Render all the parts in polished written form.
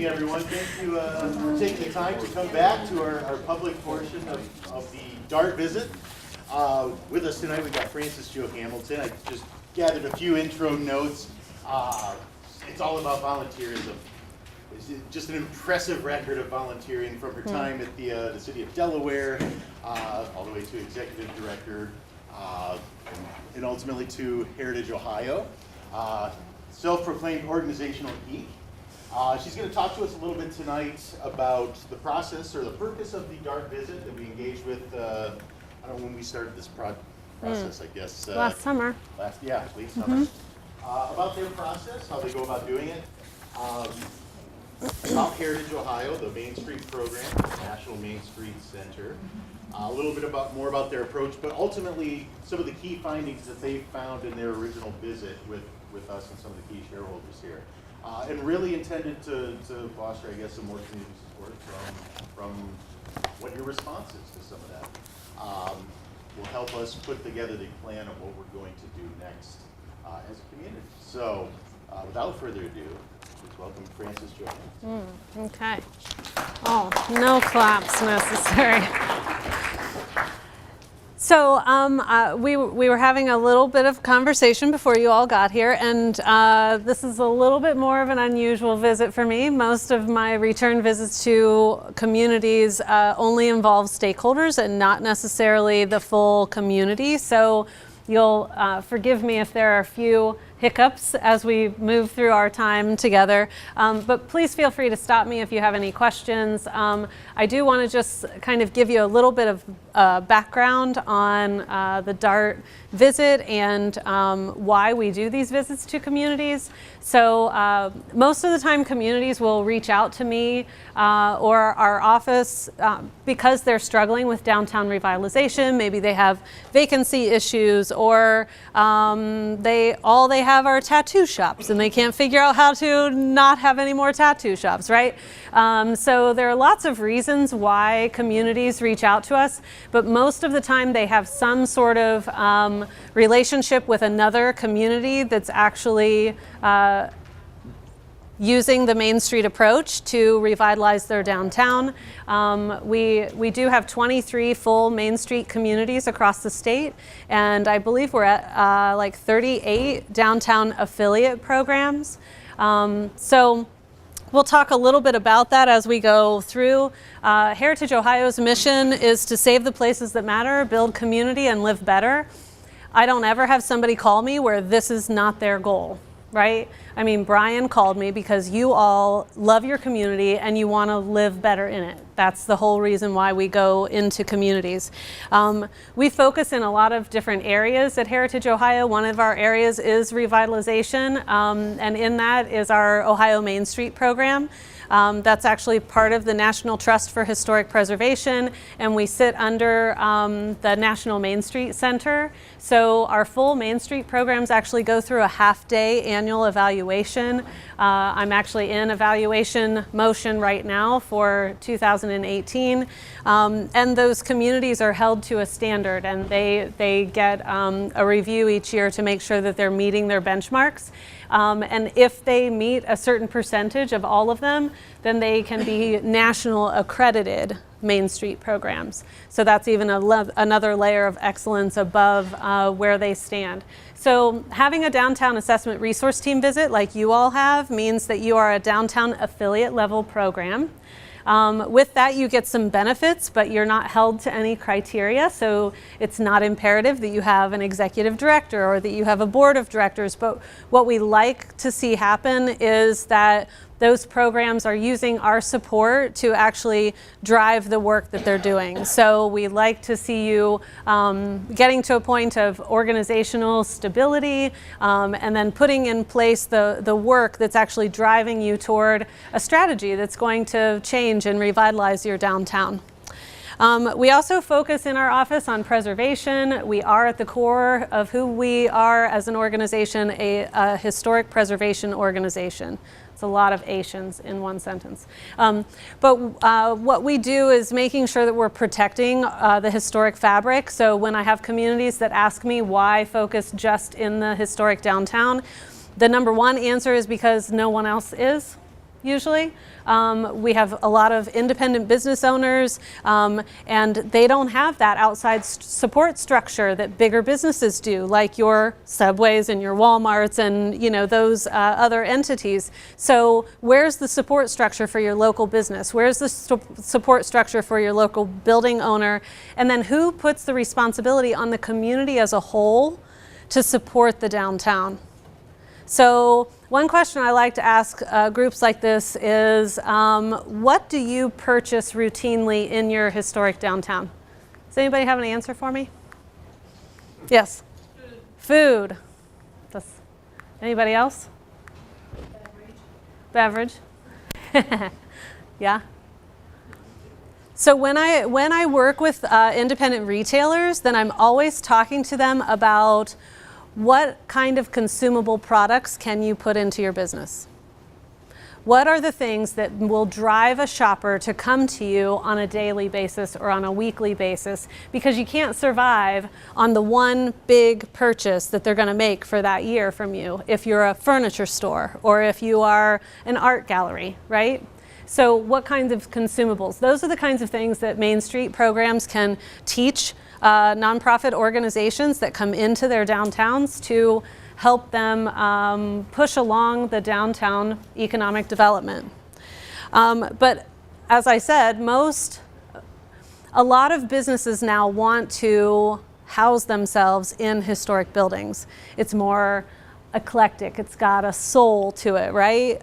evening, everyone. Thank you for taking the time to come back to our public portion of the DART visit. With us tonight, we've got Frances Jo Hamilton. I just gathered a few intro notes. It's all about volunteerism. It's just an impressive record of volunteering from her time at the city of Delaware, all the way to executive director, and ultimately to Heritage Ohio. Self-proclaimed organizational geek. She's going to talk to us a little bit tonight about the process or the purpose of the DART visit that we engaged with, I don't know when we started this process, I guess. Last summer. Late summer. About their process, how they go about doing it. About Heritage Ohio, the Main Street program, the National Main Street Center. A little bit more about their approach, but ultimately some of the key findings that they found in their original visit with us and some of the key shareholders here. And really intended to foster, I guess, some more community support from what your response is to some of that. Will help us put together the plan of what we're going to do next as a community. So without further ado, let's welcome Frances Jo. Okay. Oh, no claps necessary. So we were having a little bit of conversation before you all got here, and this is a little bit more of an unusual visit for me. Most of my return visits to communities only involve stakeholders and not necessarily the full community. So you'll forgive me if there are a few hiccups as we move through our time together, but please feel free to stop me if you have any questions. I do want to just kind of give you a little bit of background on the DART visit and why we do these visits to communities. So most of the time communities will reach out to me or our office because they're struggling with downtown revitalization. Maybe they have vacancy issues, or they have are tattoo shops and they can't figure out how to not have any more tattoo shops, right? So there are lots of reasons why communities reach out to us, but most of the time they have some sort of relationship with another community that's actually using the Main Street approach to revitalize their downtown. We do have 23 full Main Street communities across the state, and I believe we're at like 38 downtown affiliate programs. So we'll talk a little bit about that as we go through. Heritage Ohio's mission is to save the places that matter, build community, and live better. I don't ever have somebody call me where this is not their goal, right? I mean, Bryan called me because you all love your community and you want to live better in it. That's the whole reason why we go into communities. We focus in a lot of different areas at Heritage Ohio. One of our areas is revitalization, and in that is our Ohio Main Street program. That's actually part of the National Trust for Historic Preservation, and we sit under the National Main Street Center. So our full Main Street programs actually go through a half-day annual evaluation. I'm actually in evaluation motion right now for 2018, and those communities are held to a standard, and they get a review each year to make sure that they're meeting their benchmarks. And if they meet a certain percentage of all of them, then they can be national accredited Main Street programs. So that's even another layer of excellence above where they stand. So having a downtown assessment resource team visit like you all have means that you are a downtown affiliate level program. With that, you get some benefits, but you're not held to any criteria. So it's not imperative that you have an executive director or that you have a board of directors. But what we like to see happen is that those programs are using our support to actually drive the work that they're doing. So we like to see you getting to a point of organizational stability and then putting in place the work that's actually driving you toward a strategy that's going to change and revitalize your downtown. We also focus in our office on preservation. We are at the core of who we are as an organization, a historic preservation organization. It's a lot of Asians in one sentence. But what we do is making sure that we're protecting the historic fabric. So when I have communities that ask me why focus just in the historic downtown, the number one answer is because no one else is. usually. We have a lot of independent business owners, and they don't have that outside support structure that bigger businesses do, like your Subways and your Walmarts and those other entities. So where's the support structure for your local business? Where's the support structure for your local building owner? And then who puts the responsibility on the community as a whole to support the downtown? So one question I like to ask groups like this is, what do you purchase routinely in your historic downtown? Does anybody have an answer for me? Yes? Food. Anybody else? Beverage. Yeah? So when I work with independent retailers, then I'm always talking to them about what kind of consumable products can you put into your business? What are the things that will drive a shopper to come to you on a daily basis or on a weekly basis? Because you can't survive on the one big purchase that they're going to make for that year from you if you're a furniture store or if you are an art gallery, right? So what kinds of consumables? Those are the kinds of things that Main Street programs can teach nonprofit organizations that come into their downtowns to help them push along the downtown economic development. But as I said, a lot of businesses now want to house themselves in historic buildings. It's more eclectic, it's got a soul to it, right?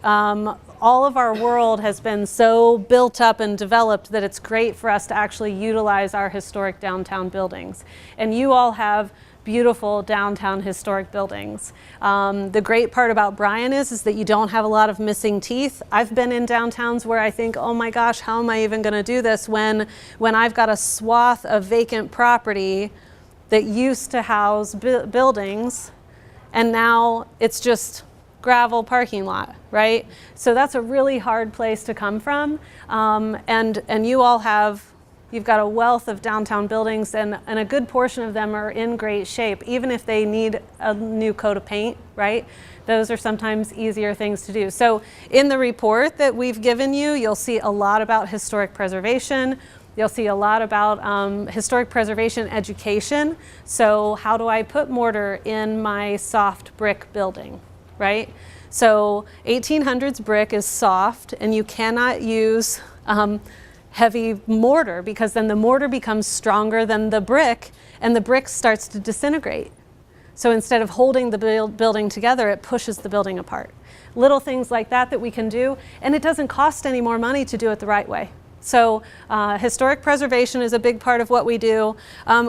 All of our world has been so built up and developed that it's great for us to actually utilize our historic downtown buildings. And you all have beautiful downtown historic buildings. The great part about Bryan is that you don't have a lot of missing teeth. I've been in downtowns where I think, oh my gosh, how am I even going to do this when I've got a swath of vacant property that used to house buildings, and now it's just gravel parking lot, right? So that's a really hard place to come from. And you all you've got a wealth of downtown buildings, and a good portion of them are in great shape, even if they need a new coat of paint, right? Those are sometimes easier things to do. So in the report that we've given you, you'll see a lot about historic preservation. You'll see a lot about historic preservation education. So how do I put mortar in my soft brick building? Right? So 1800s brick is soft, and you cannot use heavy mortar because then the mortar becomes stronger than the brick and the brick starts to disintegrate. So instead of holding the building together, it pushes the building apart. Little things like that we can do, and it doesn't cost any more money to do it the right way. So historic preservation is a big part of what we do.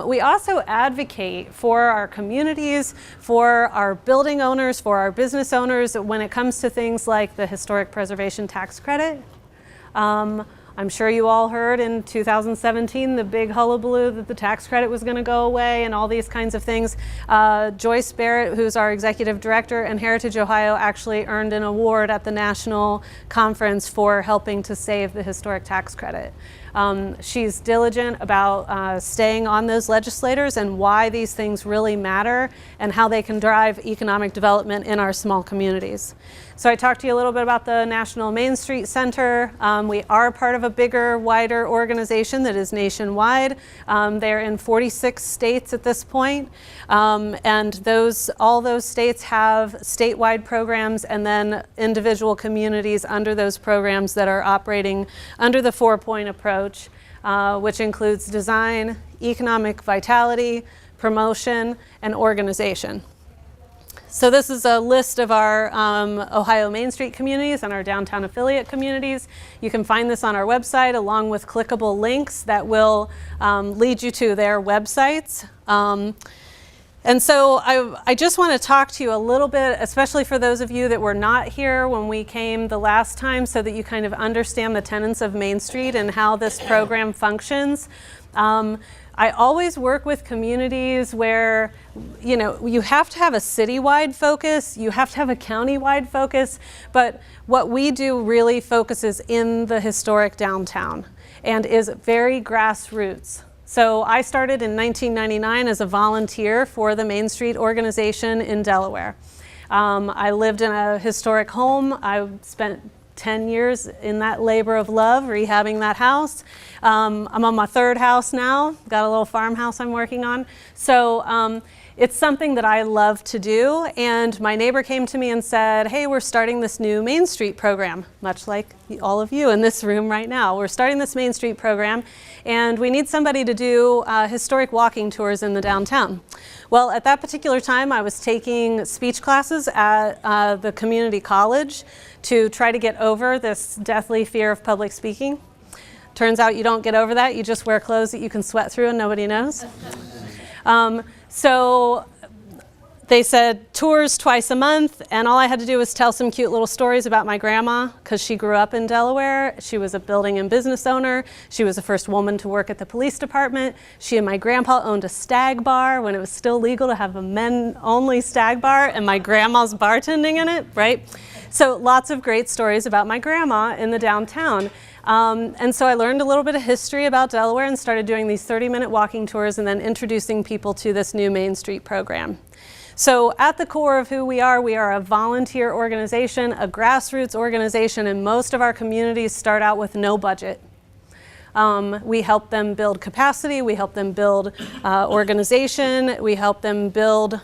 We also advocate for our communities, for our building owners, for our business owners when it comes to things like the historic preservation tax credit. I'm sure you all heard in 2017 the big hullabaloo that the tax credit was going to go away and all these kinds of things. Joyce Barrett, who's our executive director, and Heritage Ohio actually earned an award at the national conference for helping to save the historic tax credit. She's diligent about staying on those legislators and why these things really matter and how they can drive economic development in our small communities. So I talked to you a little bit about the National Main Street Center. We are part of a bigger, wider organization that is nationwide. They're in 46 states at this point. And all those states have statewide programs and then individual communities under those programs that are operating under the 4-point approach, which includes design, economic vitality, promotion, and organization. So this is a list of our Ohio Main Street communities and our downtown affiliate communities. You can find this on our website along with clickable links that will lead you to their websites. And so I just want to talk to you a little bit, especially for those of you that were not here when we came the last time, so that you kind of understand the tenets of Main Street and how this program functions. I always work with communities where, you have to have a citywide focus, you have to have a countywide focus, but what we do really focuses in the historic downtown and is very grassroots. So I started in 1999 as a volunteer for the Main Street organization in Delaware. I lived in a historic home. I spent 10 years in that labor of love, rehabbing that house. I'm on my third house now, got a little farmhouse I'm working on. So it's something that I love to do, and my neighbor came to me and said, hey, we're starting this new Main Street program, much like all of you in this room right now. We're starting this Main Street program, and we need somebody to do historic walking tours in the downtown. Well, at that particular time, I was taking speech classes at the community college to try to get over this deathly fear of public speaking. Turns out you don't get over that, you just wear clothes that you can sweat through and nobody knows. So they said tours twice a month, and all I had to do was tell some cute little stories about my grandma, because she grew up in Delaware. She was a building and business owner. She was the first woman to work at the police department. She and my grandpa owned a stag bar when it was still legal to have a men-only stag bar, and my grandma's bartending in it, right? So lots of great stories about my grandma in the downtown. And so I learned a little bit of history about Delaware and started doing these 30-minute walking tours and then introducing people to this new Main Street program. So at the core of who we are a volunteer organization, a grassroots organization, and most of our communities start out with no budget. We help them build capacity, we help them build organization, we help them build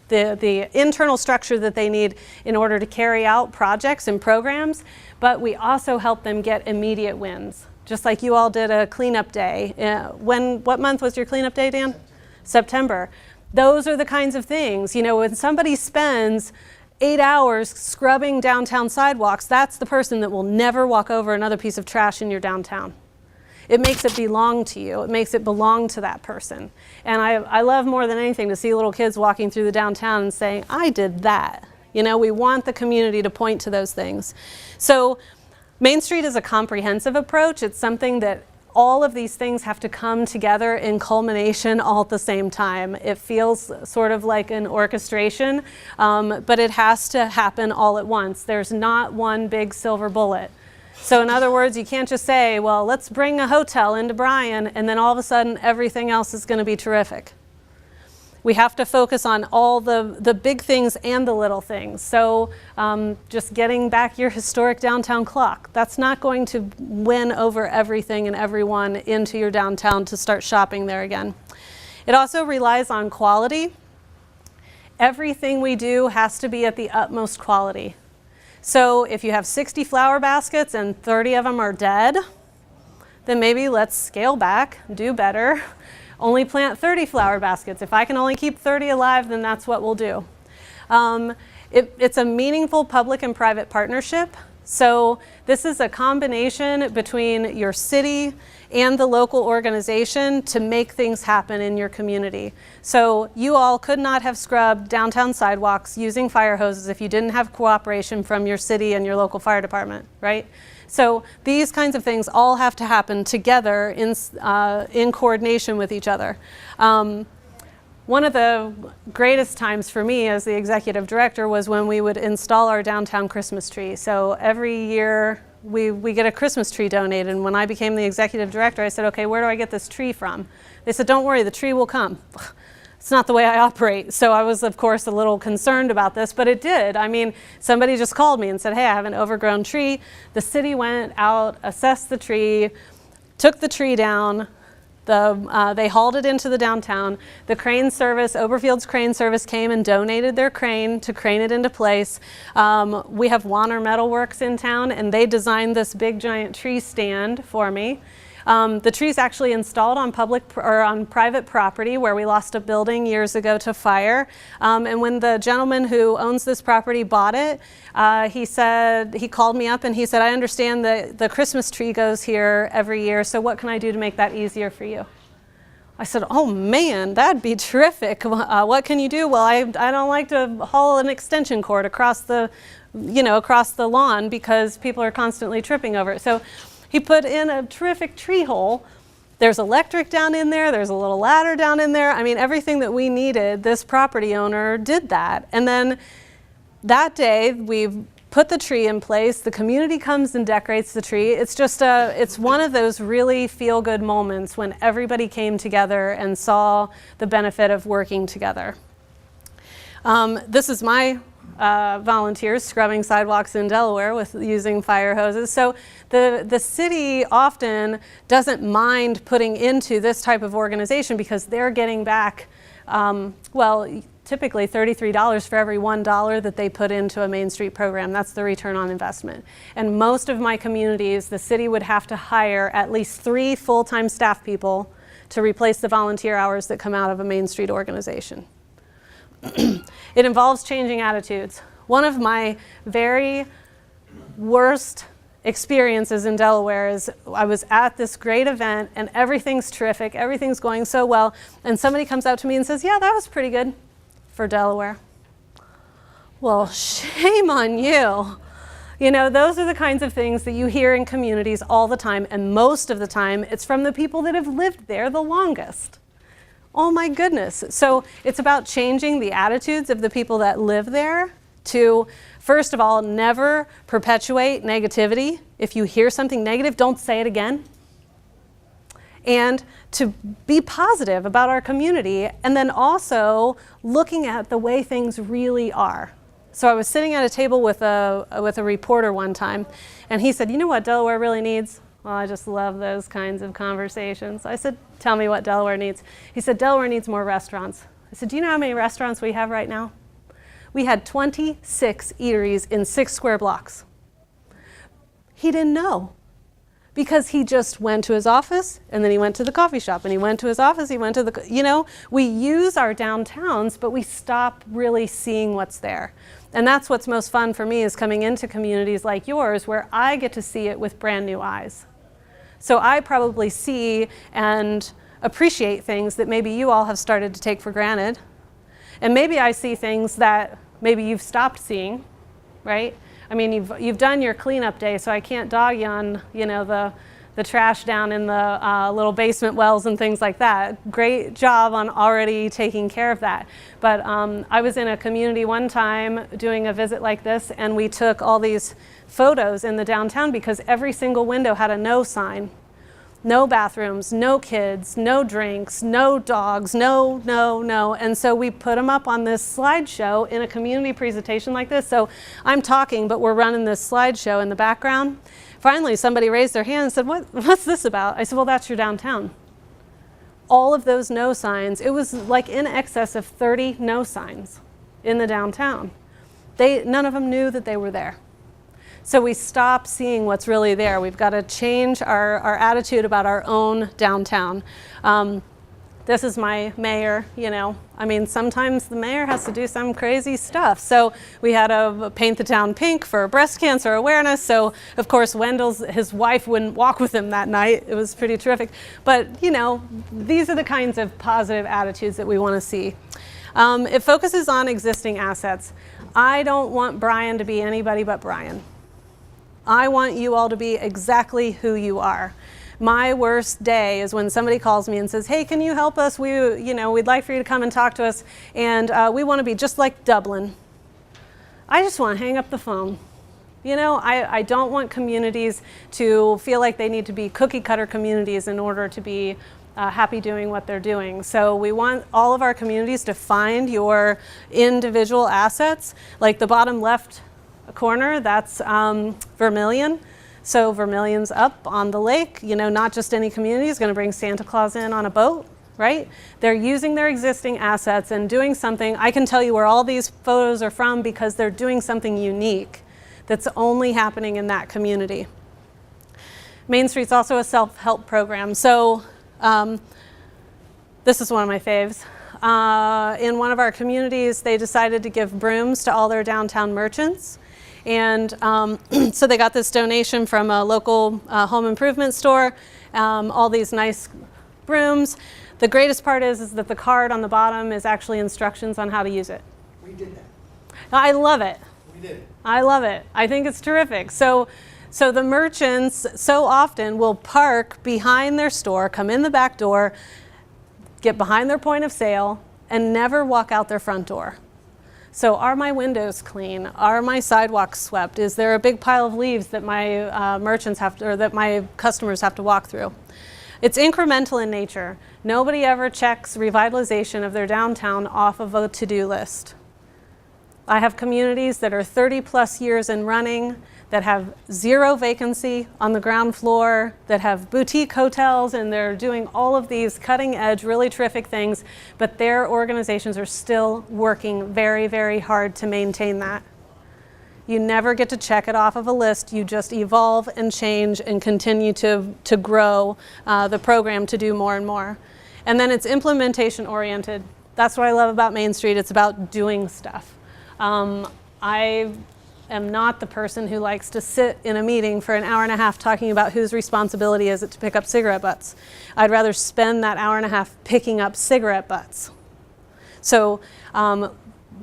the internal structure that they need in order to carry out projects and programs, but we also help them get immediate wins. Just like you all did a cleanup day. What month was your cleanup day, Dan? September. Those are the kinds of things, you know, when somebody spends 8 hours scrubbing downtown sidewalks, that's the person that will never walk over another piece of trash in your downtown. It makes it belong to you. It makes it belong to that person. And I love more than anything to see little kids walking through the downtown and saying, I did that. You know, we want the community to point to those things. So Main Street is a comprehensive approach. It's something that all of these things have to come together in culmination all at the same time. It feels sort of like an orchestration, but it has to happen all at once. There's not one big silver bullet. So in other words, you can't just say, well, let's bring a hotel into Bryan, and then all of a sudden everything else is going to be terrific. We have to focus on all the big things and the little things. So just getting back your historic downtown clock, that's not going to win over everything and everyone into your downtown to start shopping there again. It also relies on quality. Everything we do has to be at the utmost quality. So if you have 60 flower baskets and 30 of them are dead, then maybe let's scale back, do better, only plant 30 flower baskets. If I can only keep 30 alive, then that's what we'll do. It's a meaningful public and private partnership. So this is a combination between your city and the local organization to make things happen in your community. So you all could not have scrubbed downtown sidewalks using fire hoses if you didn't have cooperation from your city and your local fire department, right? So these kinds of things all have to happen together in coordination with each other. One of the greatest times for me as the executive director was when we would install our downtown Christmas tree. So every year we get a Christmas tree donated, and when I became the executive director, I said, okay, where do I get this tree from? They said, don't worry, the tree will come. It's not the way I operate. So I was, of course, a little concerned about this, but it did. I mean, somebody just called me and said, hey, I have an overgrown tree. The city went out, assessed the tree, took the tree down. They hauled it into the downtown. The crane service, Oberfield's crane service, came and donated their crane to crane it into place. We have Warner Metal Works in town, and they designed this big giant tree stand for me. The tree's actually installed on private property where we lost a building years ago to fire. And when the gentleman who owns this property bought it, he called me up and he said, I understand that the Christmas tree goes here every year, so what can I do to make that easier for you? I said, oh man, that'd be terrific. What can you do? Well, I don't like to haul an extension cord across the lawn because people are constantly tripping over it. So he put in a terrific tree hole. There's electric down in there. There's a little ladder down in there. I mean, everything that we needed, this property owner did that. And then that day, we put the tree in place. The community comes and decorates the tree. It's one of those really feel-good moments when everybody came together and saw the benefit of working together. This is my volunteers scrubbing sidewalks in Delaware with using fire hoses. So the city often doesn't mind putting into this type of organization because they're getting back, well, typically $33 for every $1 that they put into a Main Street program. That's the return on investment. And most of my communities, the city would have to hire at least 3 full-time staff people to replace the volunteer hours that come out of a Main Street organization. It involves changing attitudes. One of my very worst experiences in Delaware is I was at this great event and everything's terrific, everything's going so well, and somebody comes up to me and says, yeah, that was pretty good for Delaware. Well, shame on you. You know, those are the kinds of things that you hear in communities all the time, and most of the time it's from the people that have lived there the longest. Oh my goodness. So it's about changing the attitudes of the people that live there to, first of all, never perpetuate negativity. If you hear something negative, don't say it again. And to be positive about our community, and then also looking at the way things really are. So I was sitting at a table with a reporter one time, and he said, you know what Delaware really needs? Well, I just love those kinds of conversations. I said, tell me what Delaware needs. He said, Delaware needs more restaurants. I said, do you know how many restaurants we have right now? We had 26 eateries in 6 square blocks. He didn't know because he just went to his office and then he went to the coffee shop and he went to his office, he went to the, you know, we use our downtowns, but we stop really seeing what's there. And that's what's most fun for me is coming into communities like yours where I get to see it with brand new eyes. So I probably see and appreciate things that maybe you all have started to take for granted. And maybe I see things that maybe you've stopped seeing, right? I mean, you've done your cleanup day, so I can't dog you on, you know, the trash down in the little basement wells and things like that. Great job on already taking care of that. But I was in a community one time doing a visit like this, and we took all these photos in the downtown because every single window had a no sign. No bathrooms, no kids, no drinks, no dogs, no. And so we put them up on this slideshow in a community presentation like this. So I'm talking, but we're running this slideshow in the background. Finally, somebody raised their hand and said, what's this about? I said, well, that's your downtown. All of those no signs, it was like in excess of 30 no signs in the downtown. None of them knew that they were there. So we stop seeing what's really there. We've got to change our attitude about our own downtown. This is my mayor, you know. I mean, sometimes the mayor has to do some crazy stuff. So we had to paint the town pink for breast cancer awareness. So, of course, his wife wouldn't walk with him that night. It was pretty terrific. But, you know, these are the kinds of positive attitudes that we want to see. It focuses on existing assets. I don't want Bryan to be anybody but Bryan. I want you all to be exactly who you are. My worst day is when somebody calls me and says, hey, can you help us? We'd like for you to come and talk to us, and we want to be just like Dublin. I just want to hang up the phone. You know, I don't want communities to feel like they need to be cookie cutter communities in order to be happy doing what they're doing. So we want all of our communities to find your individual assets. Like the bottom left corner, that's Vermilion. So Vermilion's up on the lake. You know, not just any community is going to bring Santa Claus in on a boat, right? They're using their existing assets and doing something. I can tell you where all these photos are from because they're doing something unique that's only happening in that community. Main Street's also a self-help program. So this is one of my faves. In one of our communities, they decided to give brooms to all their downtown merchants. And so they got this donation from a local home improvement store, all these nice brooms. The greatest part is that the card on the bottom is actually instructions on how to use it. We did that. I love it. We did. I love it. I think it's terrific. So the merchants so often will park behind their store, come in the back door, get behind their point of sale, and never walk out their front door. So are my windows clean? Are my sidewalks swept? Is there a big pile of leaves that my merchants have to, or that my customers have to walk through? It's incremental in nature. Nobody ever checks revitalization of their downtown off of a to-do list. I have communities that are 30 plus years in running, that have 0 vacancy on the ground floor, that have boutique hotels, and they're doing all of these cutting edge, really terrific things, but their organizations are still working very, very hard to maintain that. You never get to check it off of a list. You just evolve and change and continue to grow the program to do more and more. And then it's implementation oriented. That's what I love about Main Street. It's about doing stuff. I am not the person who likes to sit in a meeting for an hour and a half talking about whose responsibility is it to pick up cigarette butts. I'd rather spend that hour and a half picking up cigarette butts. So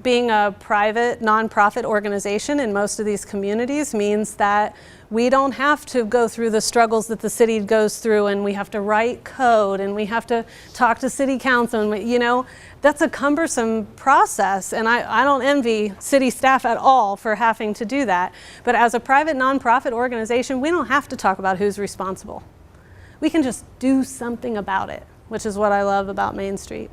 being a private nonprofit organization in most of these communities means that we don't have to go through the struggles that the city goes through, and we have to write code and we have to talk to city council, and that's a cumbersome process, and I don't envy city staff at all for having to do that. But as a private nonprofit organization, we don't have to talk about who's responsible. We can just do something about it, which is what I love about Main Street.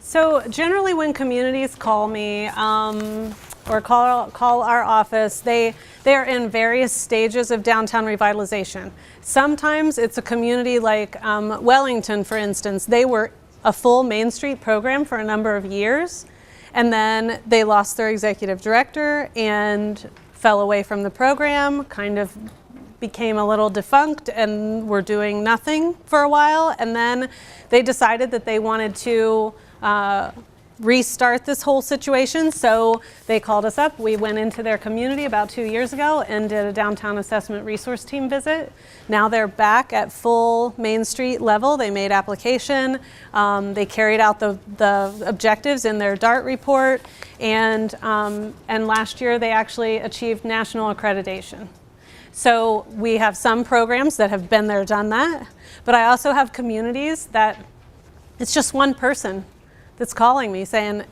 So generally when communities call me or call our office, they are in various stages of downtown revitalization. Sometimes it's a community like Wellington, for instance. They were a full Main Street program for a number of years, and then they lost their executive director and fell away from the program, kind of became a little defunct and were doing nothing for a while, and then they decided that they wanted to restart this whole situation, so they called us up. We went into their community about 2 years ago and did a downtown assessment resource team visit. Now they're back at full Main Street level. They made application. They carried out the objectives in their DART report, and last year they actually achieved national accreditation. So we have some programs that have been there, done that, but I also have communities that it's just one person that's calling me saying,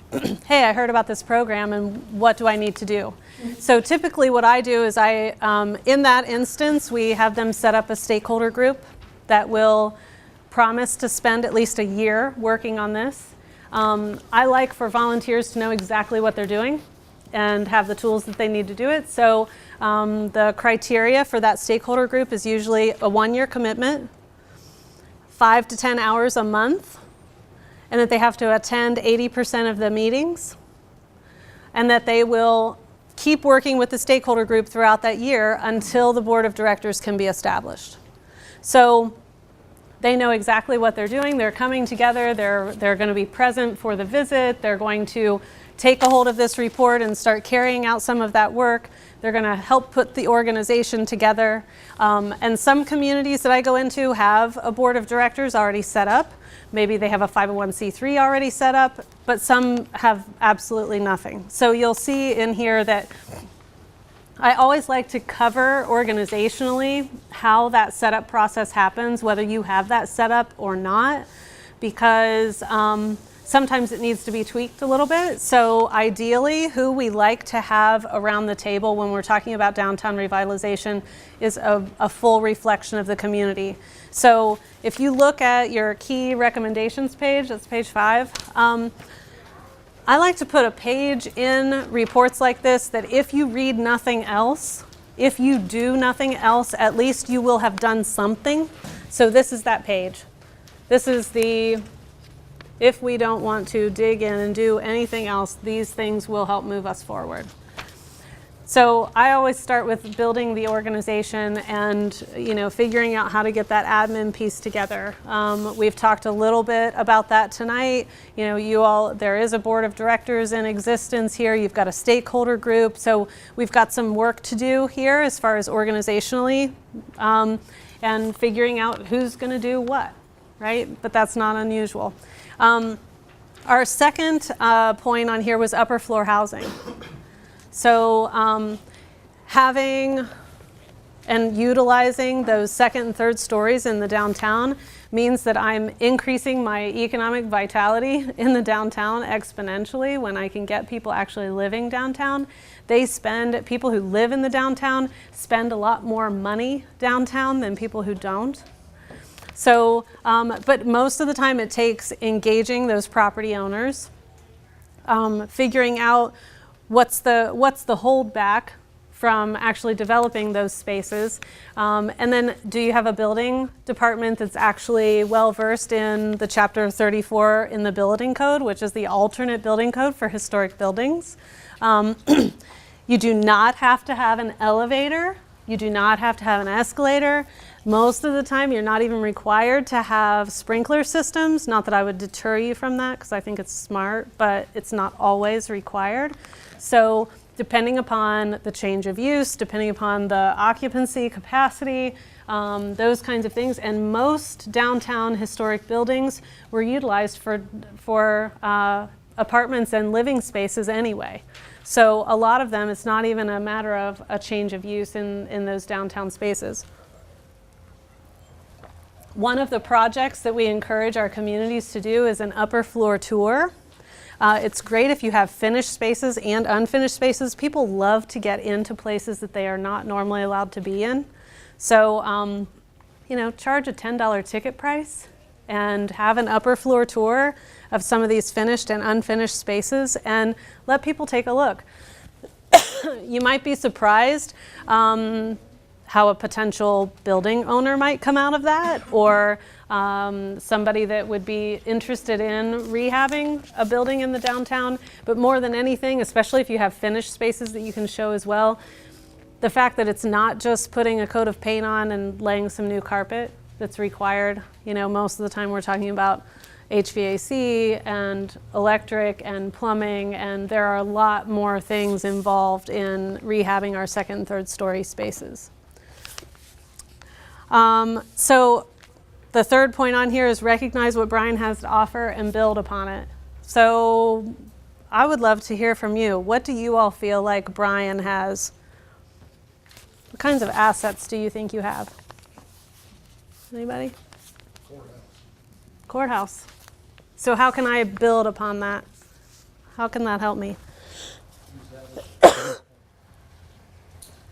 hey, I heard about this program and what do I need to do? So typically what I do is in that instance, we have them set up a stakeholder group that will promise to spend at least a year working on this. I like for volunteers to know exactly what they're doing and have the tools that they need to do it. So the criteria for that stakeholder group is usually a 1-year commitment, 5 to 10 hours a month, and that they have to attend 80% of the meetings, and that they will keep working with the stakeholder group throughout that year until the board of directors can be established. So they know exactly what they're doing. They're coming together. They're going to be present for the visit. They're going to take a hold of this report and start carrying out some of that work. They're going to help put the organization together. And some communities that I go into have a board of directors already set up. Maybe they have a 501c3 already set up, but some have absolutely nothing. So you'll see in here that I always like to cover organizationally how that setup process happens, whether you have that set up or not, because sometimes it needs to be tweaked a little bit. So ideally, who we like to have around the table when we're talking about downtown revitalization is a full reflection of the community. So if you look at your key recommendations page, that's page 5, I like to put a page in reports like this that if you read nothing else, if you do nothing else, at least you will have done something. So this is that page. This is the, if we don't want to dig in and do anything else, these things will help move us forward. So I always start with building the organization and figuring out how to get that admin piece together. We've talked a little bit about that tonight. There is a board of directors in existence here. You've got a stakeholder group. So we've got some work to do here as far as organizationally and figuring out who's going to do what, right? But that's not unusual. Our second point on here was upper floor housing. So having and utilizing those second and third stories in the downtown means that I'm increasing my economic vitality in the downtown exponentially when I can get people actually living downtown. People who live in the downtown spend a lot more money downtown than people who don't. So, but most of the time it takes engaging those property owners, figuring out what's the holdback from actually developing those spaces? And then do you have a building department that's actually well versed in the chapter 34 in the building code, which is the alternate building code for historic buildings? You do not have to have an elevator. You do not have to have an escalator. Most of the time, you're not even required to have sprinkler systems. Not that I would deter you from that, because I think it's smart, but it's not always required. So depending upon the change of use, depending upon the occupancy capacity, those kinds of things, and most downtown historic buildings were utilized for apartments and living spaces anyway. So a lot of them, it's not even a matter of a change of use in those downtown spaces. One of the projects that we encourage our communities to do is an upper floor tour. It's great if you have finished spaces and unfinished spaces. People love to get into places that they are not normally allowed to be in. So, charge a $10 ticket price and have an upper floor tour of some of these finished and unfinished spaces and let people take a look. You might be surprised how a potential building owner might come out of that, or somebody that would be interested in rehabbing a building in the downtown. But more than anything, especially if you have finished spaces that you can show as well, the fact that it's not just putting a coat of paint on and laying some new carpet that's required. Most of the time we're talking about HVAC and electric and plumbing, and there are a lot more things involved in rehabbing our second and third story spaces. So the third point on here is recognize what Bryan has to offer and build upon it. So I would love to hear from you. What do you all feel like Bryan has? What kinds of assets do you think you have? Anybody? Courthouse. So how can I build upon that? How can that help me?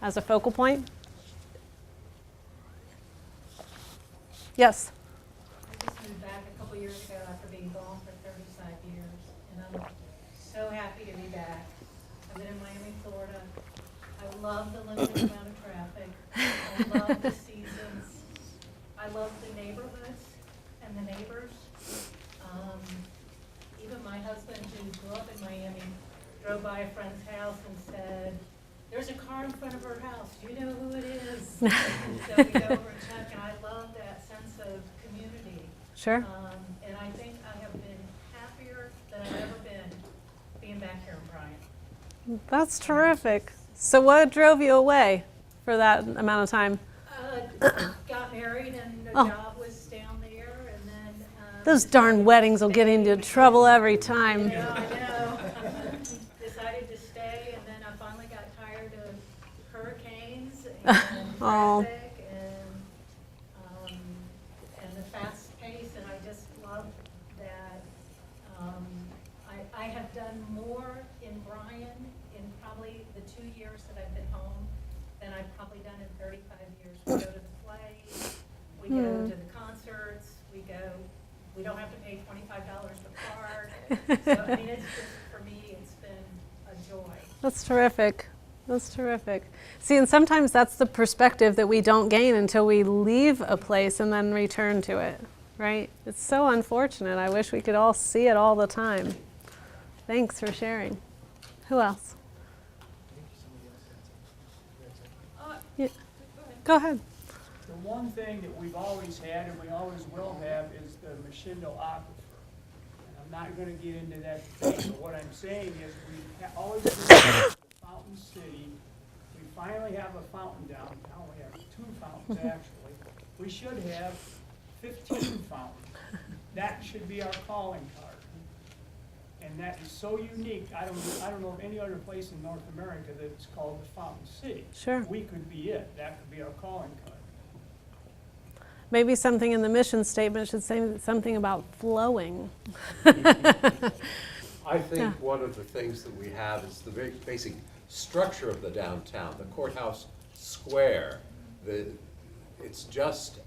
As a focal point? Yes. I just moved back a couple years ago after being gone for 35 years, and I'm so happy to be back. I've been in Miami, Florida. I love the limited amount of traffic. I love the seasons. I love the neighborhoods and the neighbors. Even my husband, who grew up in Miami, drove by a friend's house and said, "There's a car in front of her house. Do you know who it is?" And so we go over and check, and I love that sense of community. Sure. And I think I have been happier than I've ever been being back here in Bryan. That's terrific. So what drove you away for that amount of time? Got married, and the Oh. job was down there, and then Those darn weddings will get into trouble every time. Yeah, I know. Decided to stay, and then I finally got tired of hurricanes and Oh. traffic and the fast pace, and I just love that. I have done more in Bryan in probably the 2 years that I've been home than I've probably done in 35 years. We go to the plays, we go to the concerts, we don't have to pay $25 for card. So, I mean, it's just, for me, it's been a joy. That's terrific. That's terrific. See, and sometimes that's the perspective that we don't gain until we leave a place and then return to it, right? It's so unfortunate. I wish we could all see it all the time. Thanks for sharing. Who else? Yeah. Go ahead. The one thing that we've always had and we always will have is the Machindo Aquifer. And I'm not going to get into that debate, but what I'm saying is we always been the Fountain City. We finally have a fountain downtown. We have 2 fountains actually. We should have 15 fountains. That should be our calling card. And that is so unique. I don't know of any other place in North America that's called the Fountain City. Sure. We could be it. That could be our calling card. Maybe something in the mission statement should say something about flowing. I think one of the things that we have is the very basic structure of the downtown, the courthouse square. It's just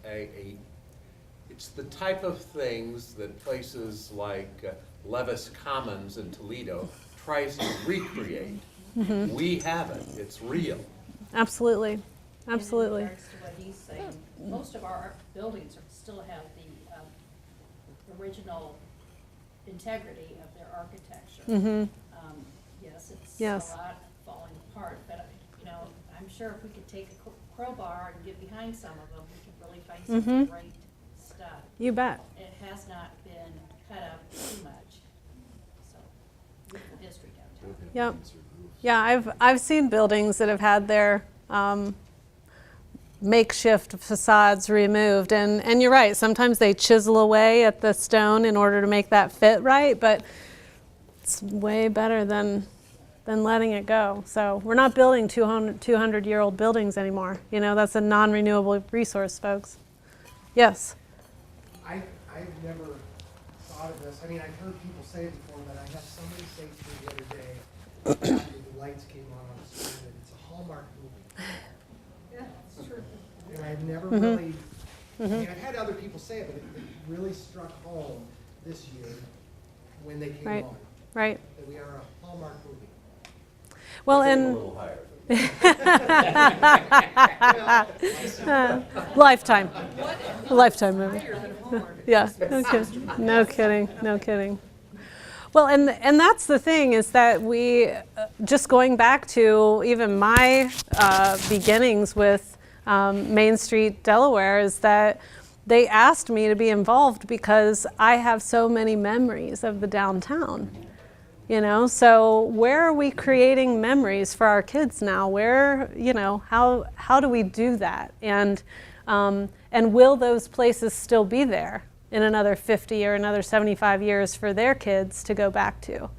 it's the type of things that places like Levis Commons in Toledo tries to recreate. We have it, it's real. Absolutely, absolutely. In regards to what he's saying, most of our buildings still have the original integrity of their architecture. Yes, it's Yes. a lot falling apart, but, you know, I'm sure if we could take a crowbar and get behind some of them, we could really find some great stuff. You bet. It has not been cut out too much, so, beautiful history downtown. Yep. Yeah, I've seen buildings that have had their makeshift facades removed, and you're right. Sometimes they chisel away at the stone in order to make that fit right, but it's way better than letting it go. So we're not building 200-year-old buildings anymore. You know, that's a non-renewable resource, folks. Yes. I've never thought of this. I mean, I've heard people say it before, but I had somebody say to me the other day, after the lights came on the screen, that it's a Hallmark movie. Yeah, it's true. And I've never really, I mean, I've had other people say it, but it really struck home this year when they came Right. on, Right. that we are a Hallmark movie. Well, Let's aim a and little higher. Lifetime. Lifetime movie. Yeah, no kidding. No kidding. No kidding. Well, and that's the thing, is that we, just going back to even my beginnings with Main Street, Delaware, is that they asked me to be involved because I have so many memories of the downtown. You know, so where are we creating memories for our kids now? Where, you know, how do we do that? And will those places still be there in another 50 or another 75 years for their kids to go back to?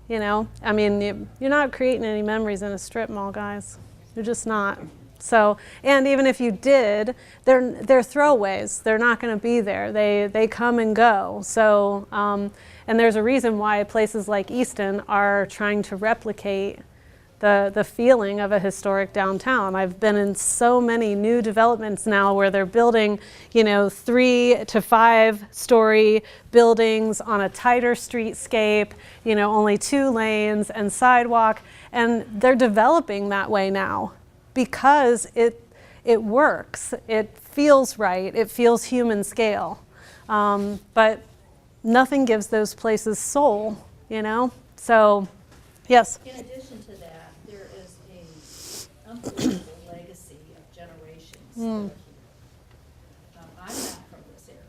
You know, I mean, you're not creating any memories in a strip mall, guys. You're just not. So, and even if you did, they're throwaways. They're not going to be there. They come and go. So, and there's a reason why places like Easton are trying to replicate the feeling of a historic downtown. I've been in so many new developments now where they're building, you know, 3 to 5 story buildings on a tighter streetscape, you know, only 2 lanes and sidewalk, and they're developing that way now because it works. It feels right. It feels human scale. But nothing gives those places soul, you know? So, yes. In addition to that, there is a unbelievable legacy of generations that are here. I'm not from this area,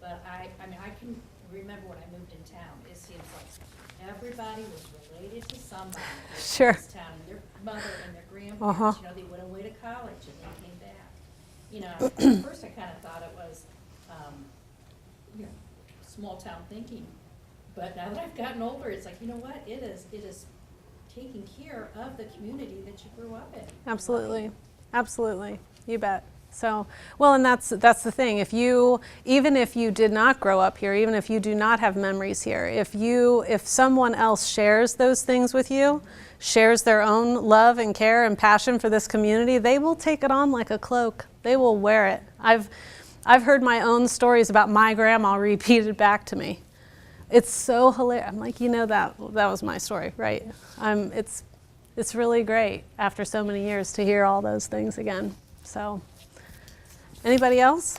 but I mean, I can remember when I moved in town, it seems like everybody was related to somebody in Sure. this town. Their mother and their grandparents, you know, they went away to college and they came back. You know, at first I kind of thought it was, you know, small town thinking. But now that I've gotten older, it's like, you know what, it is taking care of the community that you grew up in. Absolutely, absolutely, you bet. So, well, and that's the thing. Even if you did not grow up here, even if you do not have memories here, if someone else shares those things with you, shares their own love and care and passion for this community, they will take it on like a cloak. They will wear it. I've heard my own stories about my grandma repeated back to me. It's so hilarious. I'm like, you know, that was my story, right? It's really great after so many years to hear all those things again. So, anybody else?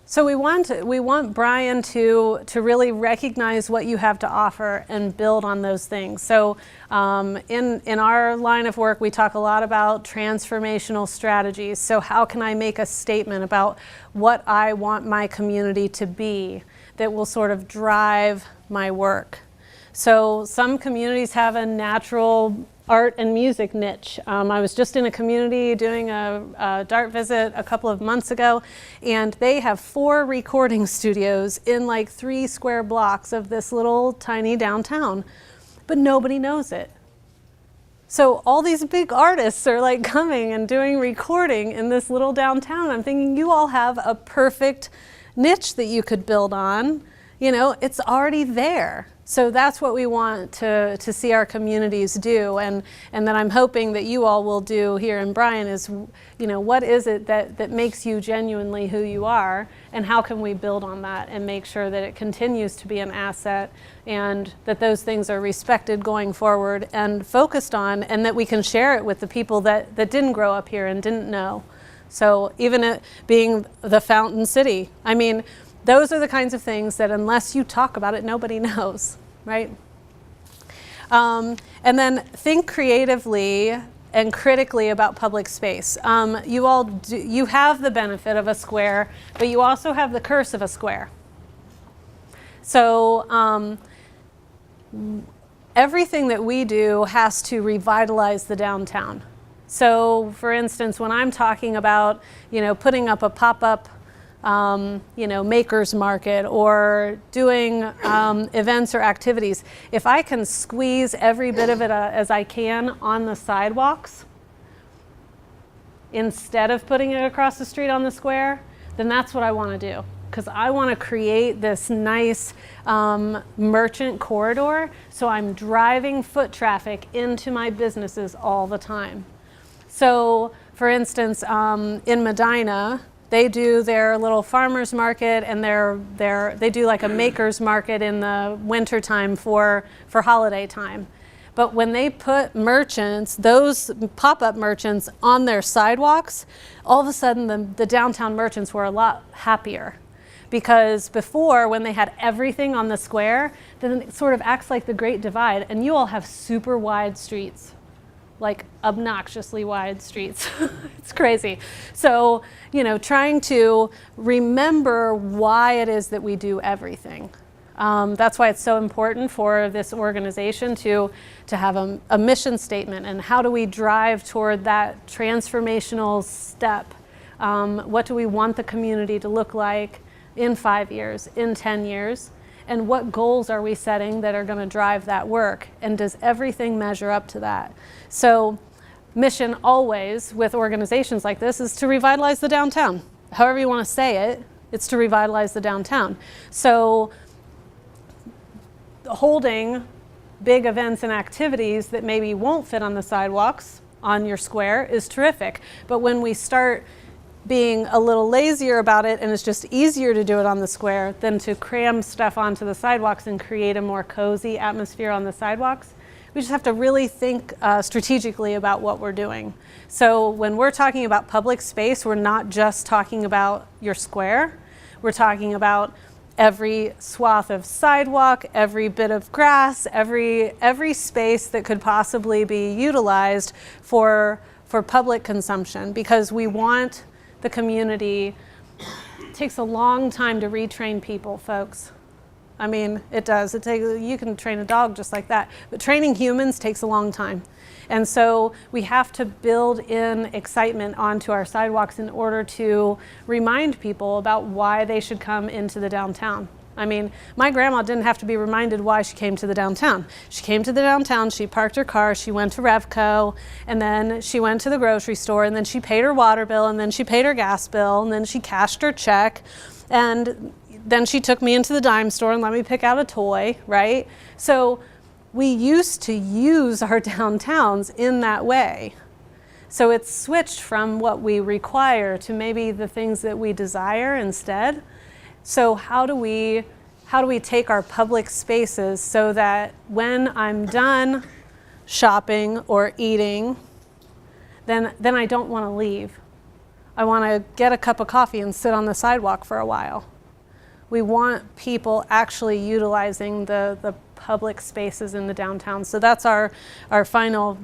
So we want Bryan to really recognize what you have to offer and build on those things. So in our line of work, we talk a lot about transformational strategies. So how can I make a statement about what I want my community to be that will sort of drive my work? So some communities have a natural art and music niche. I was just in a community doing a Dart visit a couple of months ago, and they have 4 recording studios in like 3 square blocks of this little tiny downtown, but nobody knows it. So all these big artists are like coming and doing recording in this little downtown. I'm thinking, you all have a perfect niche that you could build on. You know, it's already there. So that's what we want to see our communities do, and that I'm hoping that you all will do here in Bryan is, what is it that makes you genuinely who you are, and how can we build on that and make sure that it continues to be an asset, and that those things are respected going forward and focused on, and that we can share it with the people that didn't grow up here and didn't know. So even it being the Fountain City, I mean, those are the kinds of things that unless you talk about it, nobody knows, right? And then think creatively and critically about public space. You have the benefit of a square, but you also have the curse of a square. So everything that we do has to revitalize the downtown. So for instance, when I'm talking about, putting up a pop-up makers market or doing events or activities, if I can squeeze every bit of it as I can on the sidewalks instead of putting it across the street on the square, then that's what I want to do, because I want to create this nice merchant corridor, so I'm driving foot traffic into my businesses all the time. So for instance, in Medina, they do their little farmers market, and they do like a makers market in the winter time for holiday time. But when they put merchants, those pop-up merchants, on their sidewalks, all of a sudden the downtown merchants were a lot happier. Because before, when they had everything on the square, then it sort of acts like the Great Divide, and you all have super wide streets. Like obnoxiously wide streets. It's crazy. So, trying to remember why it is that we do everything. That's why it's so important for this organization to have a mission statement, and how do we drive toward that transformational step? What do we want the community to look like in 5 years, in 10 years? And what goals are we setting that are going to drive that work? And does everything measure up to that? So mission always with organizations like this is to revitalize the downtown. However you want to say it, it's to revitalize the downtown. So holding big events and activities that maybe won't fit on the sidewalks on your square is terrific. But when we start being a little lazier about it, and it's just easier to do it on the square than to cram stuff onto the sidewalks and create a more cozy atmosphere on the sidewalks, we just have to really think strategically about what we're doing. So when we're talking about public space, we're not just talking about your square. We're talking about every swath of sidewalk, every bit of grass, every space that could possibly be utilized for public consumption, because we want the community. It takes a long time to retrain people, folks. I mean, it does. You can train a dog just like that, but training humans takes a long time. And so we have to build in excitement onto our sidewalks in order to remind people about why they should come into the downtown. I mean, my grandma didn't have to be reminded why she came to the downtown. She came to the downtown, she parked her car, she went to Revco, and then she went to the grocery store, and then she paid her water bill, and then she paid her gas bill, and then she cashed her check, and then she took me into the dime store and let me pick out a toy, right? So we used to use our downtowns in that way. So it's switched from what we require to maybe the things that we desire instead. So how do we take our public spaces so that when I'm done shopping or eating, then I don't want to leave. I want to get a cup of coffee and sit on the sidewalk for a while. We want people actually utilizing the public spaces in the downtown. So that's our final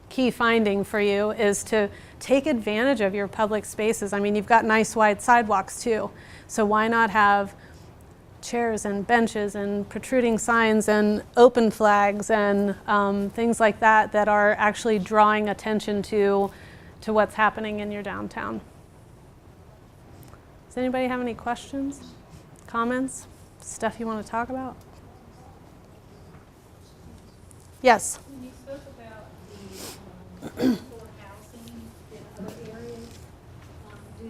key finding for you, is to take advantage of your public spaces. I mean, you've got nice wide sidewalks too. So why not have chairs and benches and protruding signs and open flags and things like that that are actually drawing attention to what's happening in your downtown. Does anybody have any questions, comments, stuff you want to talk about? Yes? When you spoke about the affordable housing in other areas, do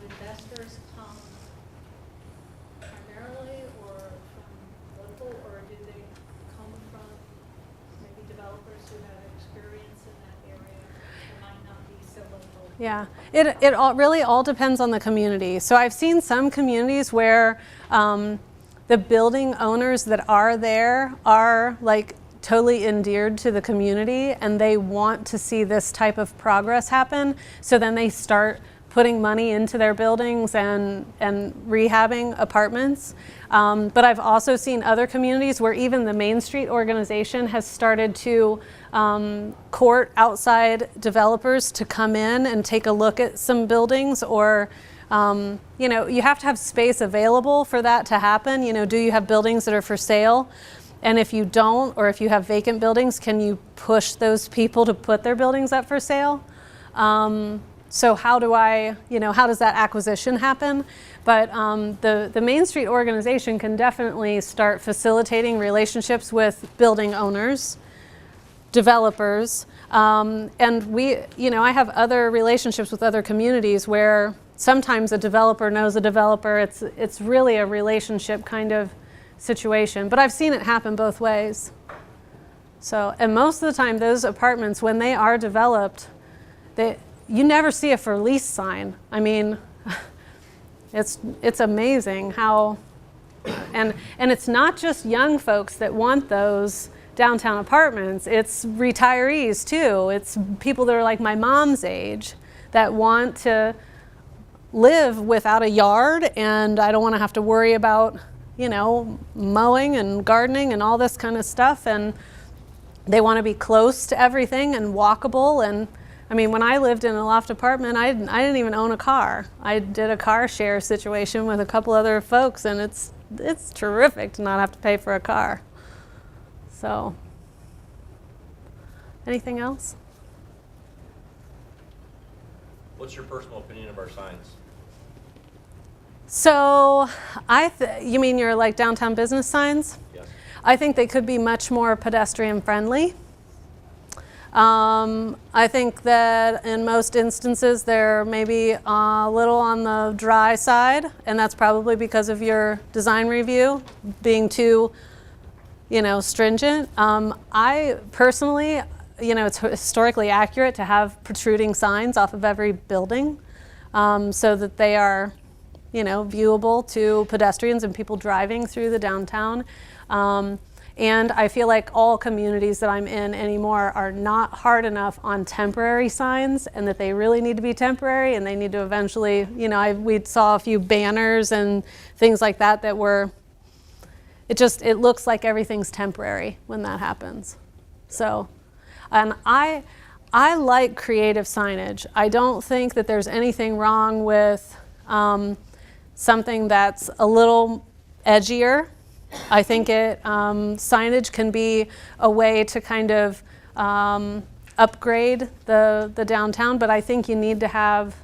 investors come primarily or from or do they come from maybe developers who have experience in that area and might not be so local? Yeah, it all, really all depends on the community. So I've seen some communities where the building owners that are there are like totally endeared to the community and they want to see this type of progress happen. So then they start putting money into their buildings and rehabbing apartments. But I've also seen other communities where even the Main Street organization has started to court outside developers to come in and take a look at some buildings, or you know, you have to have space available for that to happen. You know, do you have buildings that are for sale? And if you don't, or if you have vacant buildings, can you push those people to put their buildings up for sale? So how do how does that acquisition happen? But the Main Street organization can definitely start facilitating relationships with building owners, developers, and I have other relationships with other communities where sometimes a developer knows a developer. It's really a relationship kind of situation, but I've seen it happen both ways. So, and most of the time those apartments, when they are developed, you never see a for lease sign. I mean, it's amazing how, and it's not just young folks that want those downtown apartments, it's retirees too. It's people that are like my mom's age that want to live without a yard, and I don't want to have to worry about, mowing and gardening and all this kind of stuff, and they want to be close to everything and walkable. And I mean, when I lived in a loft apartment, I didn't even own a car. I did a car share situation with a couple other folks, and it's terrific to not have to pay for a car. So, anything else? What's your personal opinion of our signs? So, you mean your like downtown business signs? Yes. I think they could be much more pedestrian friendly. I think that in most instances they're maybe a little on the dry side, and that's probably because of your design review being too, stringent. I personally, it's historically accurate to have protruding signs off of every building, so that they are, viewable to pedestrians and people driving through the downtown. And I feel like all communities that I'm in anymore are not hard enough on temporary signs, and that they really need to be temporary, and they need to eventually, we saw a few banners and things like that were, it looks like everything's temporary when that happens. So, and I like creative signage. I don't think that there's anything wrong with something that's a little edgier. I think signage can be a way to kind of upgrade the downtown, but I think you need to have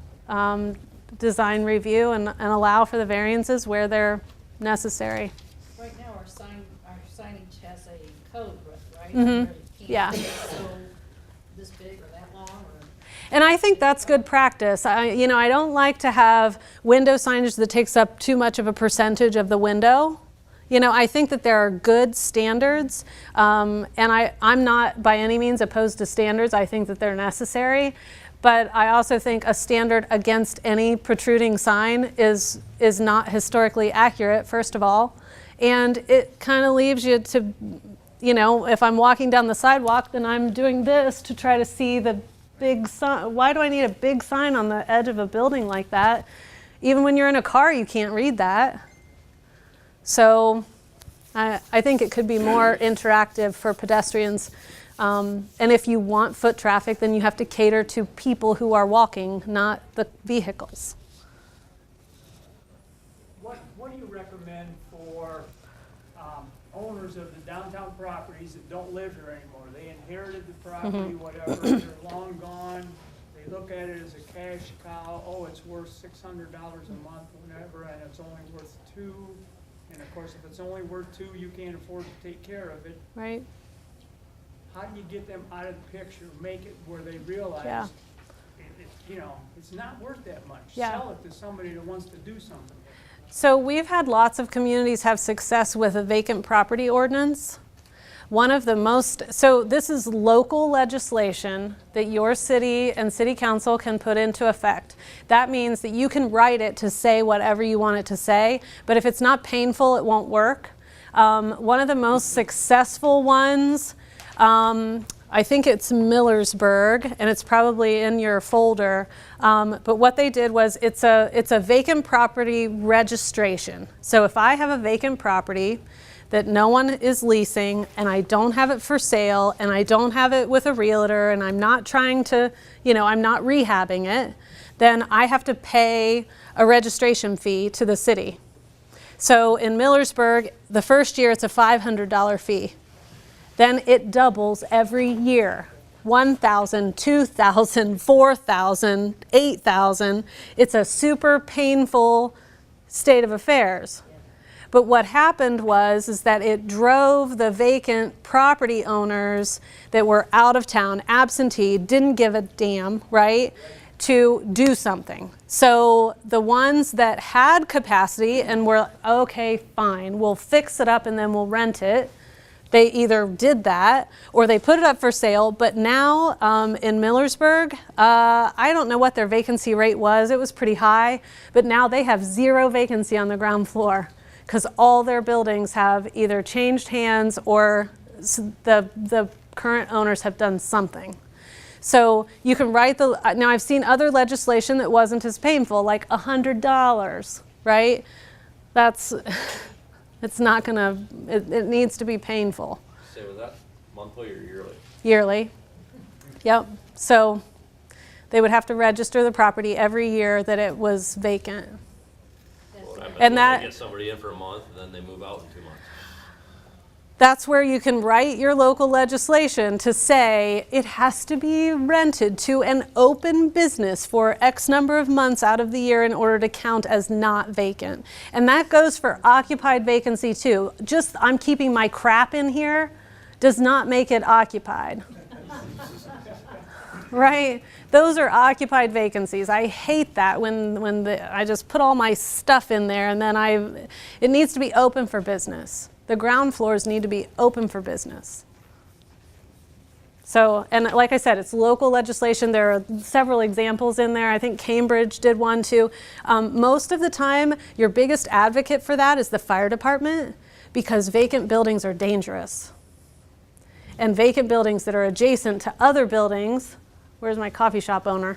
design review and allow for the variances where they're necessary. Right now, our signage has a code, right? Mhm. Where you can't Yeah. make it so this big or that long, or? And I think that's good practice. I don't like to have window signage that takes up too much of a percentage of the window. I think that there are good standards, and I'm not by any means opposed to standards. I think that they're necessary, but I also think a standard against any protruding sign is not historically accurate, first of all, and it kind of leaves you to, if I'm walking down the sidewalk, then I'm doing this to try to see the big sign. Why do I need a big sign on the edge of a building like that? Even when you're in a car, you can't read that. So I think it could be more interactive for pedestrians. And if you want foot traffic, then you have to cater to people who are walking, not the vehicles. What do you recommend for owners of the downtown properties that don't live here anymore? They inherited the property, whatever, they're long gone, they look at it as a cash cow, oh, it's worth $600 a month, whatever, and it's only worth $2. And of course, if it's only worth $2, you can't afford to take care of it. Right? How do you get them out of the picture, make it where they realize Yeah. it's not worth that much? Yeah. Sell it to somebody that wants to do something. So we've had lots of communities have success with a vacant property ordinance. One of the so this is local legislation that your city and city council can put into effect. That means that you can write it to say whatever you want it to say, but if it's not painful, it won't work. One of the most successful ones, I think it's Millersburg, and it's probably in your folder. But what they did was it's a vacant property registration. So if I have a vacant property that no one is leasing, and I don't have it for sale, and I don't have it with a realtor, and I'm not trying to, I'm not rehabbing it, then I have to pay a registration fee to the city. So in Millersburg, the first year it's a $500 fee. Then it doubles every year. $1,000, $2,000, $4,000, $8,000. It's a super painful state of affairs. But what happened is that it drove the vacant property owners that were out of town, absentee, didn't give a damn, right, to do something. So the ones that had capacity and were, okay, fine, we'll fix it up and then we'll rent it, they either did that or they put it up for sale. But now in Millersburg, I don't know what their vacancy rate was. It was pretty high. But now they have 0 vacancy on the ground floor because all their buildings have either changed hands or the current owners have done something. So you can write now I've seen other legislation that wasn't as painful, like $100, right? It's not gonna, it needs to be painful. Say, was that monthly or yearly? Yearly, yep. So they would have to register the property every year that it was vacant. What happens And when that- they get somebody in for a month and then they move out in 2 months? That's where you can write your local legislation to say it has to be rented to an open business for X number of months out of the year in order to count as not vacant. And that goes for occupied vacancy too. Just I'm keeping my crap in here does not make it occupied. Right? Those are occupied vacancies. I hate that when I just put all my stuff in there and then it needs to be open for business. The ground floors need to be open for business. So, and like I said, it's local legislation. There are several examples in there. I think Cambridge did one too. Most of the time, your biggest advocate for that is the fire department because vacant buildings are dangerous. And vacant buildings that are adjacent to other buildings, where's my coffee shop owner?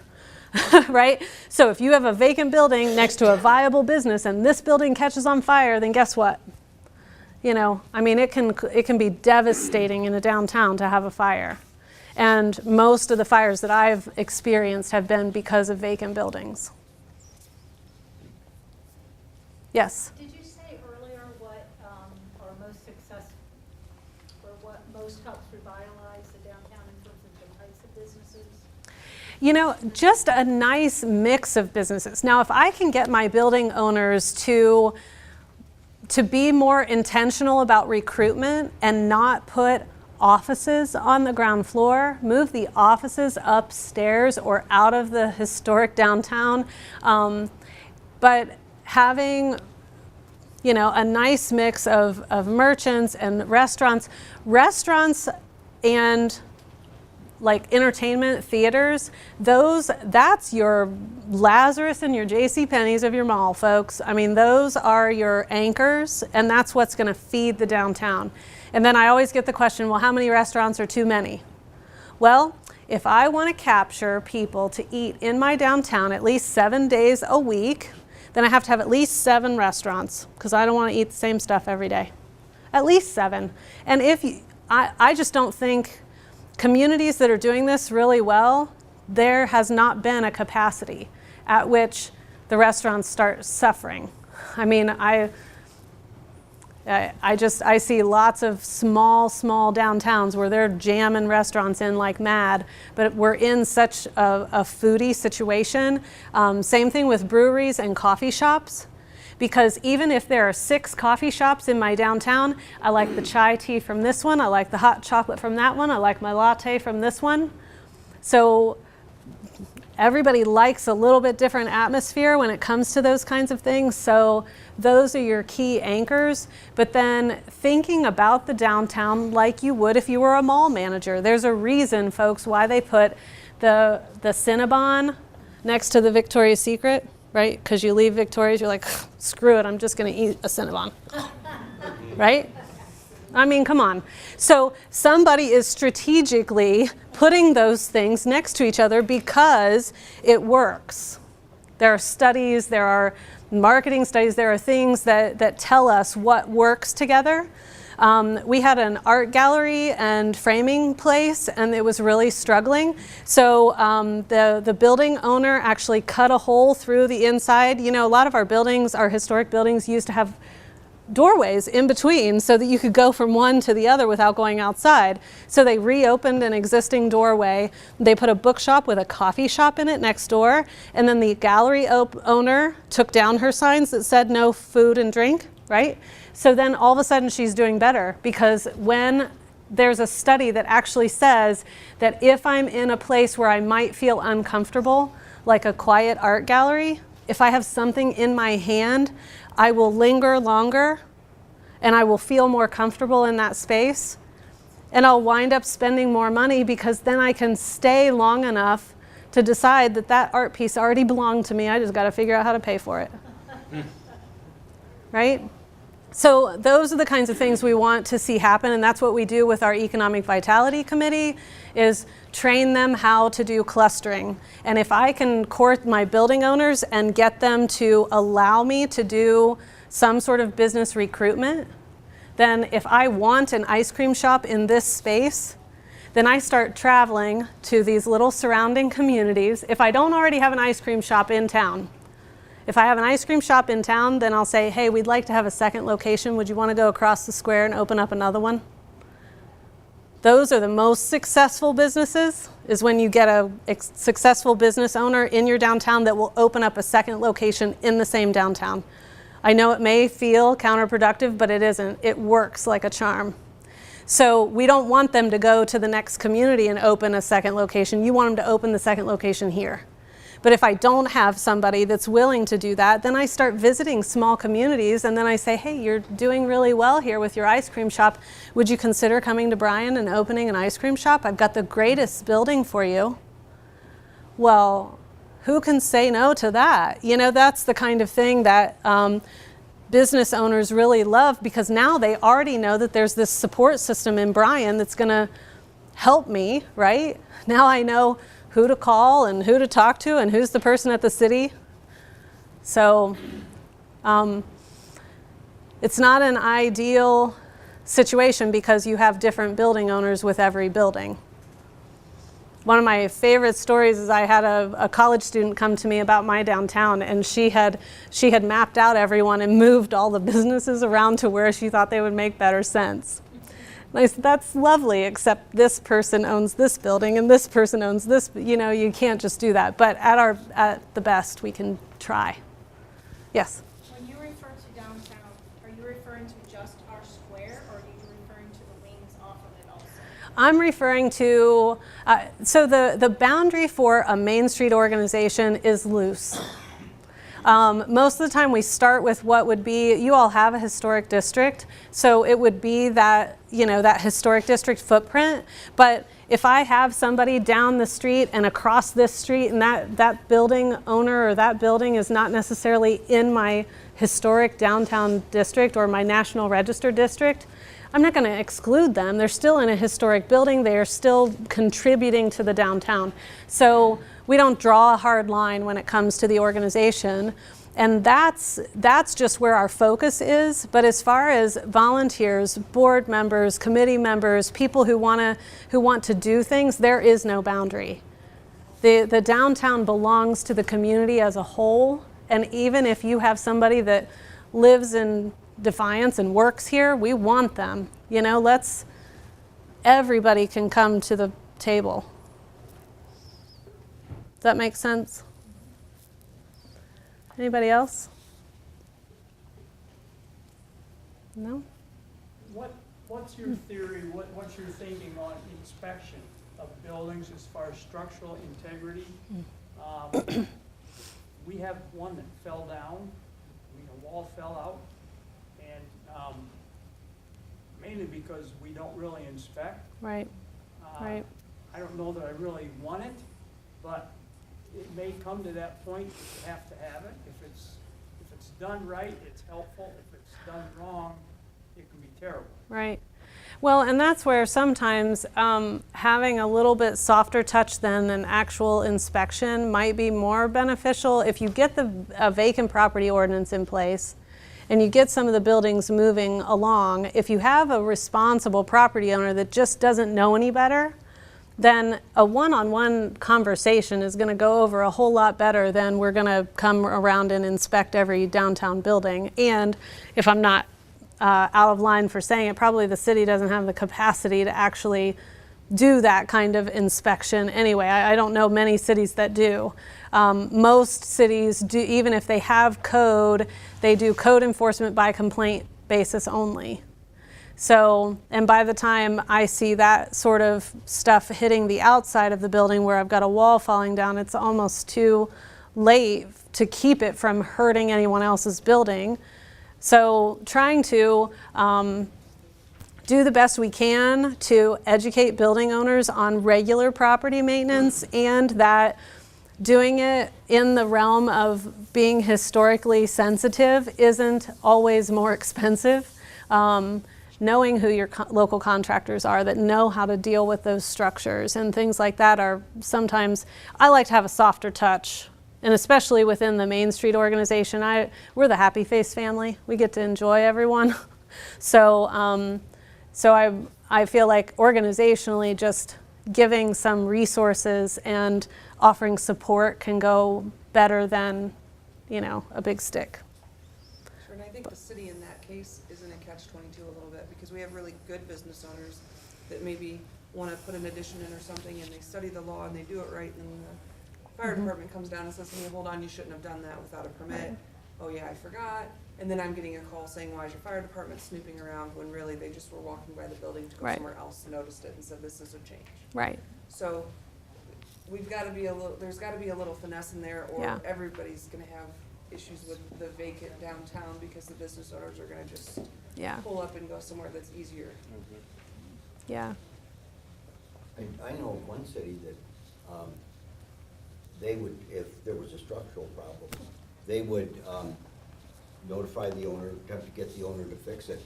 Right? So if you have a vacant building next to a viable business and this building catches on fire, then guess what? It can be devastating in a downtown to have a fire. And most of the fires that I've experienced have been because of vacant buildings. Yes? Did you say earlier what are most successful, or what most helps revitalize the downtown in terms of the types of businesses? Just a nice mix of businesses. Now, if I can get my building owners to be more intentional about recruitment and not put offices on the ground floor, move the offices upstairs or out of the historic downtown. But having, a nice mix of merchants and restaurants and like entertainment theaters, that's your Lazarus and your JCPenney's of your mall, folks. Those are your anchors, and that's what's going to feed the downtown. And then I always get the question, well, how many restaurants are too many? Well, if I want to capture people to eat in my downtown at least 7 days a week, then I have to have at least 7 restaurants because I don't want to eat the same stuff every day. At least 7. And I just don't think communities that are doing this really well, there has not been a capacity at which the restaurants start suffering. I see lots of small downtowns where they're jamming restaurants in like mad, but we're in such a foodie situation. Same thing with breweries and coffee shops. Because even if there are 6 coffee shops in my downtown, I like the chai tea from this one, I like the hot chocolate from that one, I like my latte from this one. So everybody likes a little bit different atmosphere when it comes to those kinds of things. So those are your key anchors. But then thinking about the downtown like you would if you were a mall manager. There's a reason, folks, why they put the Cinnabon next to the Victoria's Secret, right? Because you leave Victoria's, you're like, screw it, I'm just going to eat a Cinnabon, right? I mean, come on. So somebody is strategically putting those things next to each other because it works. There are studies, there are marketing studies, there are things that tell us what works together. We had an art gallery and framing place, and it was really struggling. So the building owner actually cut a hole through the inside. You know, a lot of our buildings, our historic buildings, used to have doorways in between so that you could go from one to the other without going outside. So they reopened an existing doorway. They put a bookshop with a coffee shop in it next door. And then the gallery owner took down her signs that said no food and drink, right? So then all of a sudden she's doing better, because when there's a study that actually says that if I'm in a place where I might feel uncomfortable, like a quiet art gallery, if I have something in my hand, I will linger longer and I will feel more comfortable in that space, and I'll wind up spending more money because then I can stay long enough to decide that that art piece already belonged to me. I just got to figure out how to pay for it. Right? So those are the kinds of things we want to see happen, and that's what we do with our Economic Vitality Committee, is train them how to do clustering. And if I can court my building owners and get them to allow me to do some sort of business recruitment, then if I want an ice cream shop in this space, then I start traveling to these little surrounding communities. If I don't already have an ice cream shop in town, if I have an ice cream shop in town, then I'll say, hey, we'd like to have a second location. Would you want to go across the square and open up another one? Those are the most successful businesses, is when you get a successful business owner in your downtown that will open up a second location in the same downtown. I know it may feel counterproductive, but it isn't. It works like a charm. So we don't want them to go to the next community and open a second location. You want them to open the second location here. But if I don't have somebody that's willing to do that, then I start visiting small communities, and then I say, hey, you're doing really well here with your ice cream shop. Would you consider coming to Bryan and opening an ice cream shop? I've got the greatest building for you. Well, who can say no to that? You know, that's the kind of thing that business owners really love, because now they already know that there's this support system in Bryan that's going to help me, right? Now I know who to call and who to talk to and who's the person at the city. So it's not an ideal situation because you have different building owners with every building. One of my favorite stories is I had a college student come to me about my downtown, and she had mapped out everyone and moved all the businesses around to where she thought they would make better sense. And I said, that's lovely, except this person owns this building and this person owns this. You know, you can't just do that. But at the best, we can try. Yes? When you refer to downtown, are you referring to just our square, or are you referring to the wings off of it also? I'm referring to, so the boundary for a Main Street organization is loose. Most of the time we start with what would be, you all have a historic district, so it would be that, you know, that historic district footprint. But if I have somebody down the street and across this street, and that building owner or that building is not necessarily in my historic downtown district or my National Register district, I'm not going to exclude them. They're still in a historic building. They are still contributing to the downtown. So we don't draw a hard line when it comes to the organization. And that's just where our focus is. But as far as volunteers, board members, committee members, people who want to do things, there is no boundary. The downtown belongs to the community as a whole. And even if you have somebody that lives in Defiance and works here, we want them. You know, everybody can come to the table. Does that make sense? Anybody else? No? What's your theory, what's your thinking on inspection of buildings as far as structural integrity? We have one that fell down, a wall fell out, and mainly because we don't really inspect. Right, right. I don't know that I really want it, but it may come to that point that you have to have it. If it's done right, it's helpful. If it's done wrong, it can be terrible. Right. Well, and that's where sometimes having a little bit softer touch than an actual inspection might be more beneficial. If you get a vacant property ordinance in place and you get some of the buildings moving along, if you have a responsible property owner that just doesn't know any better, then a one-on-one conversation is going to go over a whole lot better than we're going to come around and inspect every downtown building. And if I'm not out of line for saying it, probably the city doesn't have the capacity to actually do that kind of inspection anyway. I don't know many cities that do. Most cities do, even if they have code, they do code enforcement by complaint basis only. So, and by the time I see that sort of stuff hitting the outside of the building where I've got a wall falling down, it's almost too late to keep it from hurting anyone else's building. So trying to do the best we can to educate building owners on regular property maintenance, and that doing it in the realm of being historically sensitive isn't always more expensive. Knowing who your local contractors are that know how to deal with those structures and things like that are sometimes, I like to have a softer touch. And especially within the Main Street organization, we're the happy face family. We get to enjoy everyone. So I feel like organizationally just giving some resources and offering support can go better than, a big stick. Sure, and I think the city in that case is in a catch-22 a little bit, because we have really good business owners that maybe want to put an addition in or something, and they study the law and they do it right, and the fire department comes down and says to me, hold on, you shouldn't have done that without a permit. Oh yeah, I forgot. And then I'm getting a call saying, why is your fire department snooping around, when really they just were walking by the building to go Right. somewhere else, noticed it and said, this is a change. Right. So we've got to be there's got to be a little finesse in there, or Yeah. everybody's going to have issues with the vacant downtown, because the business owners are going to just Yeah. pull up and go somewhere that's easier. Yeah. I know of one city that, they would, if there was a structural problem, they would notify the owner, have to get the owner to fix it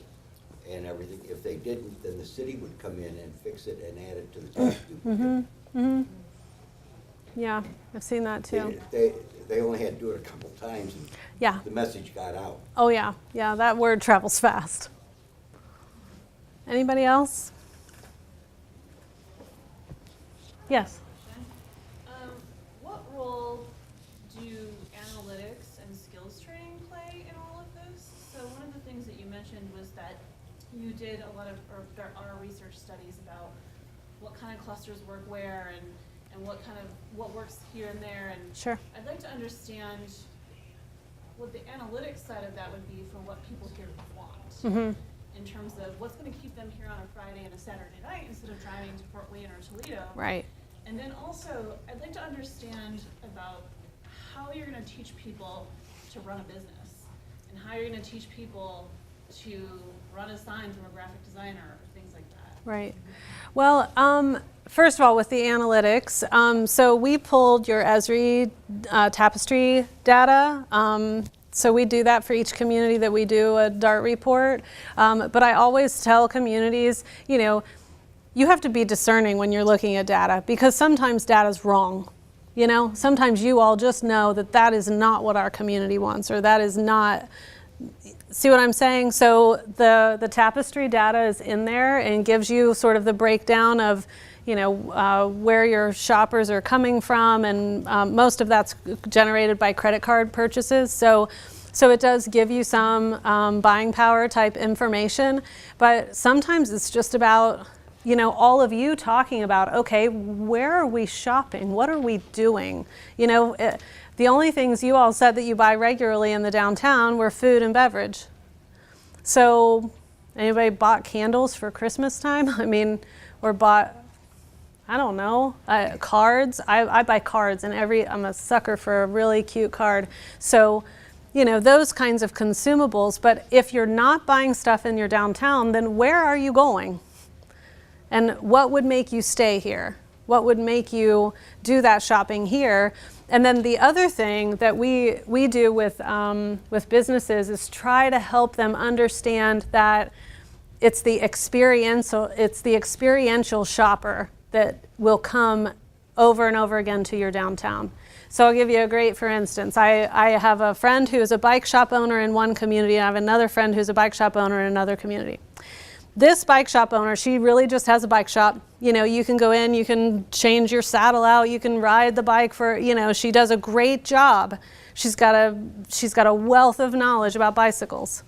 and everything. If they didn't, then the city would come in and fix it and add it to the tax duplicate. Yeah, I've seen that too. They only had to do it a couple times, and Yeah. the message got out. Oh yeah, yeah, that word travels fast. Anybody else? Yes. What role do analytics and skills training play in all of this? So one of the things that you mentioned was that you did a lot of, or there are research studies about what kind of clusters work where, and what works here and there, and Sure. I'd like to understand what the analytics side of that would be for what people here want. In terms of what's going to keep them here on a Friday and a Saturday night instead of driving to Fort Wayne or Toledo. Right. And then also, I'd like to understand about how you're going to teach people to run a business, and how you're going to teach people to run a sign from a graphic designer, or things like that. Right. Well, first of all, with the analytics, so we pulled your Esri tapestry data. So we do that for each community that we do a DART report. But I always tell communities, you have to be discerning when you're looking at data, because sometimes data's wrong. Sometimes you all just know that that is not what our community wants, or that is not. See what I'm saying? So the tapestry data is in there and gives you sort of the breakdown of, where your shoppers are coming from, and most of that's generated by credit card purchases. So it does give you some buying power type information, but sometimes it's just about, all of you talking about, okay, where are we shopping? What are we doing? The only things you all said that you buy regularly in the downtown were food and beverage. So anybody bought candles for Christmas time? Or bought I don't know, cards. I buy cards, and I'm a sucker for a really cute card. So, you know, those kinds of consumables. But if you're not buying stuff in your downtown, then where are you going? And what would make you stay here? What would make you do that shopping here? And then the other thing that we do with businesses is try to help them understand that it's the experiential shopper that will come over and over again to your downtown. So I'll give you a great, for instance, I have a friend who's a bike shop owner in one community, and I have another friend who's a bike shop owner in another community. This bike shop owner, she really just has a bike shop. You know, you can go in, you can change your saddle out, you can ride the bike for, you know, she does a great job. She's got a wealth of knowledge about bicycles.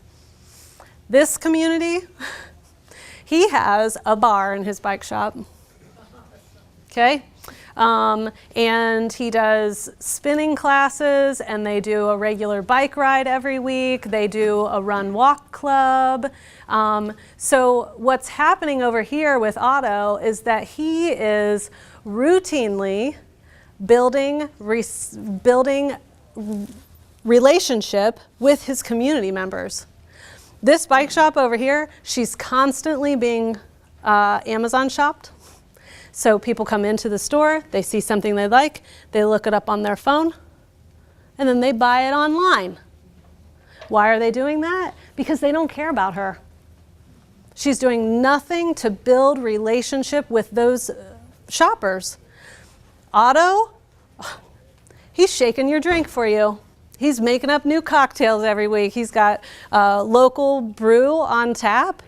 This community, he has a bar in his bike shop. Okay? And he does spinning classes, and they do a regular bike ride every week. They do a run-walk club. So what's happening over here with Otto is that he is routinely building relationship with his community members. This bike shop over here, she's constantly being Amazon shopped. So people come into the store, they see something they like, they look it up on their phone, and then they buy it online. Why are they doing that? Because they don't care about her. She's doing nothing to build relationship with those shoppers. Otto, he's shaking your drink for you. He's making up new cocktails every week. He's got local brew on tap.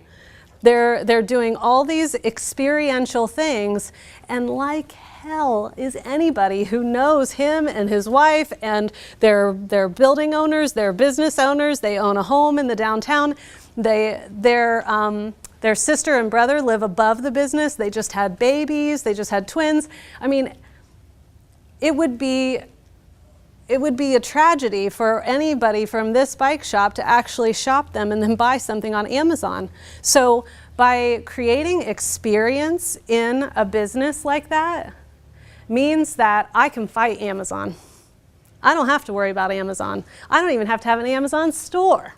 They're doing all these experiential things, and like hell is anybody who knows him and his wife, and they're building owners, they're business owners, they own a home in the downtown. Their sister and brother live above the business. They just had babies, they just had twins. I mean, it would be a tragedy for anybody from this bike shop to actually shop them and then buy something on Amazon. So by creating experience in a business like that means that I can fight Amazon. I don't have to worry about Amazon. I don't even have to have an Amazon store.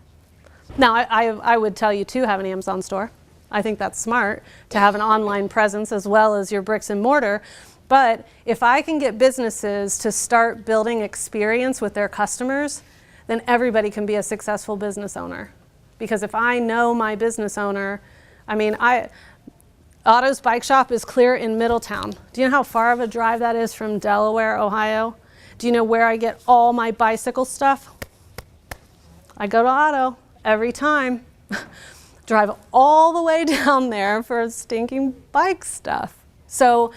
Now, I would tell you to have an Amazon store. I think that's smart to have an online presence as well as your bricks and mortar. But if I can get businesses to start building experience with their customers, then everybody can be a successful business owner. Because if I know my business owner, I mean, Otto's Bike Shop is clear in Middletown. Do you know how far of a drive that is from Delaware, Ohio? Do you know where I get all my bicycle stuff? I go to Otto every time. Drive all the way down there for stinking bike stuff. So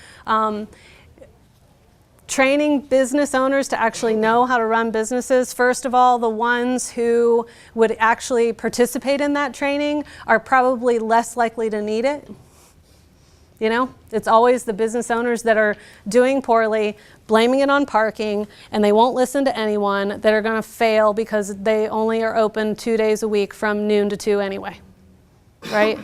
training business owners to actually know how to run businesses, first of all, the ones who would actually participate in that training are probably less likely to need it. You know, it's always the business owners that are doing poorly, blaming it on parking, and they won't listen to anyone, that are going to fail because they only are open 2 days a week from noon to 2 anyway, right?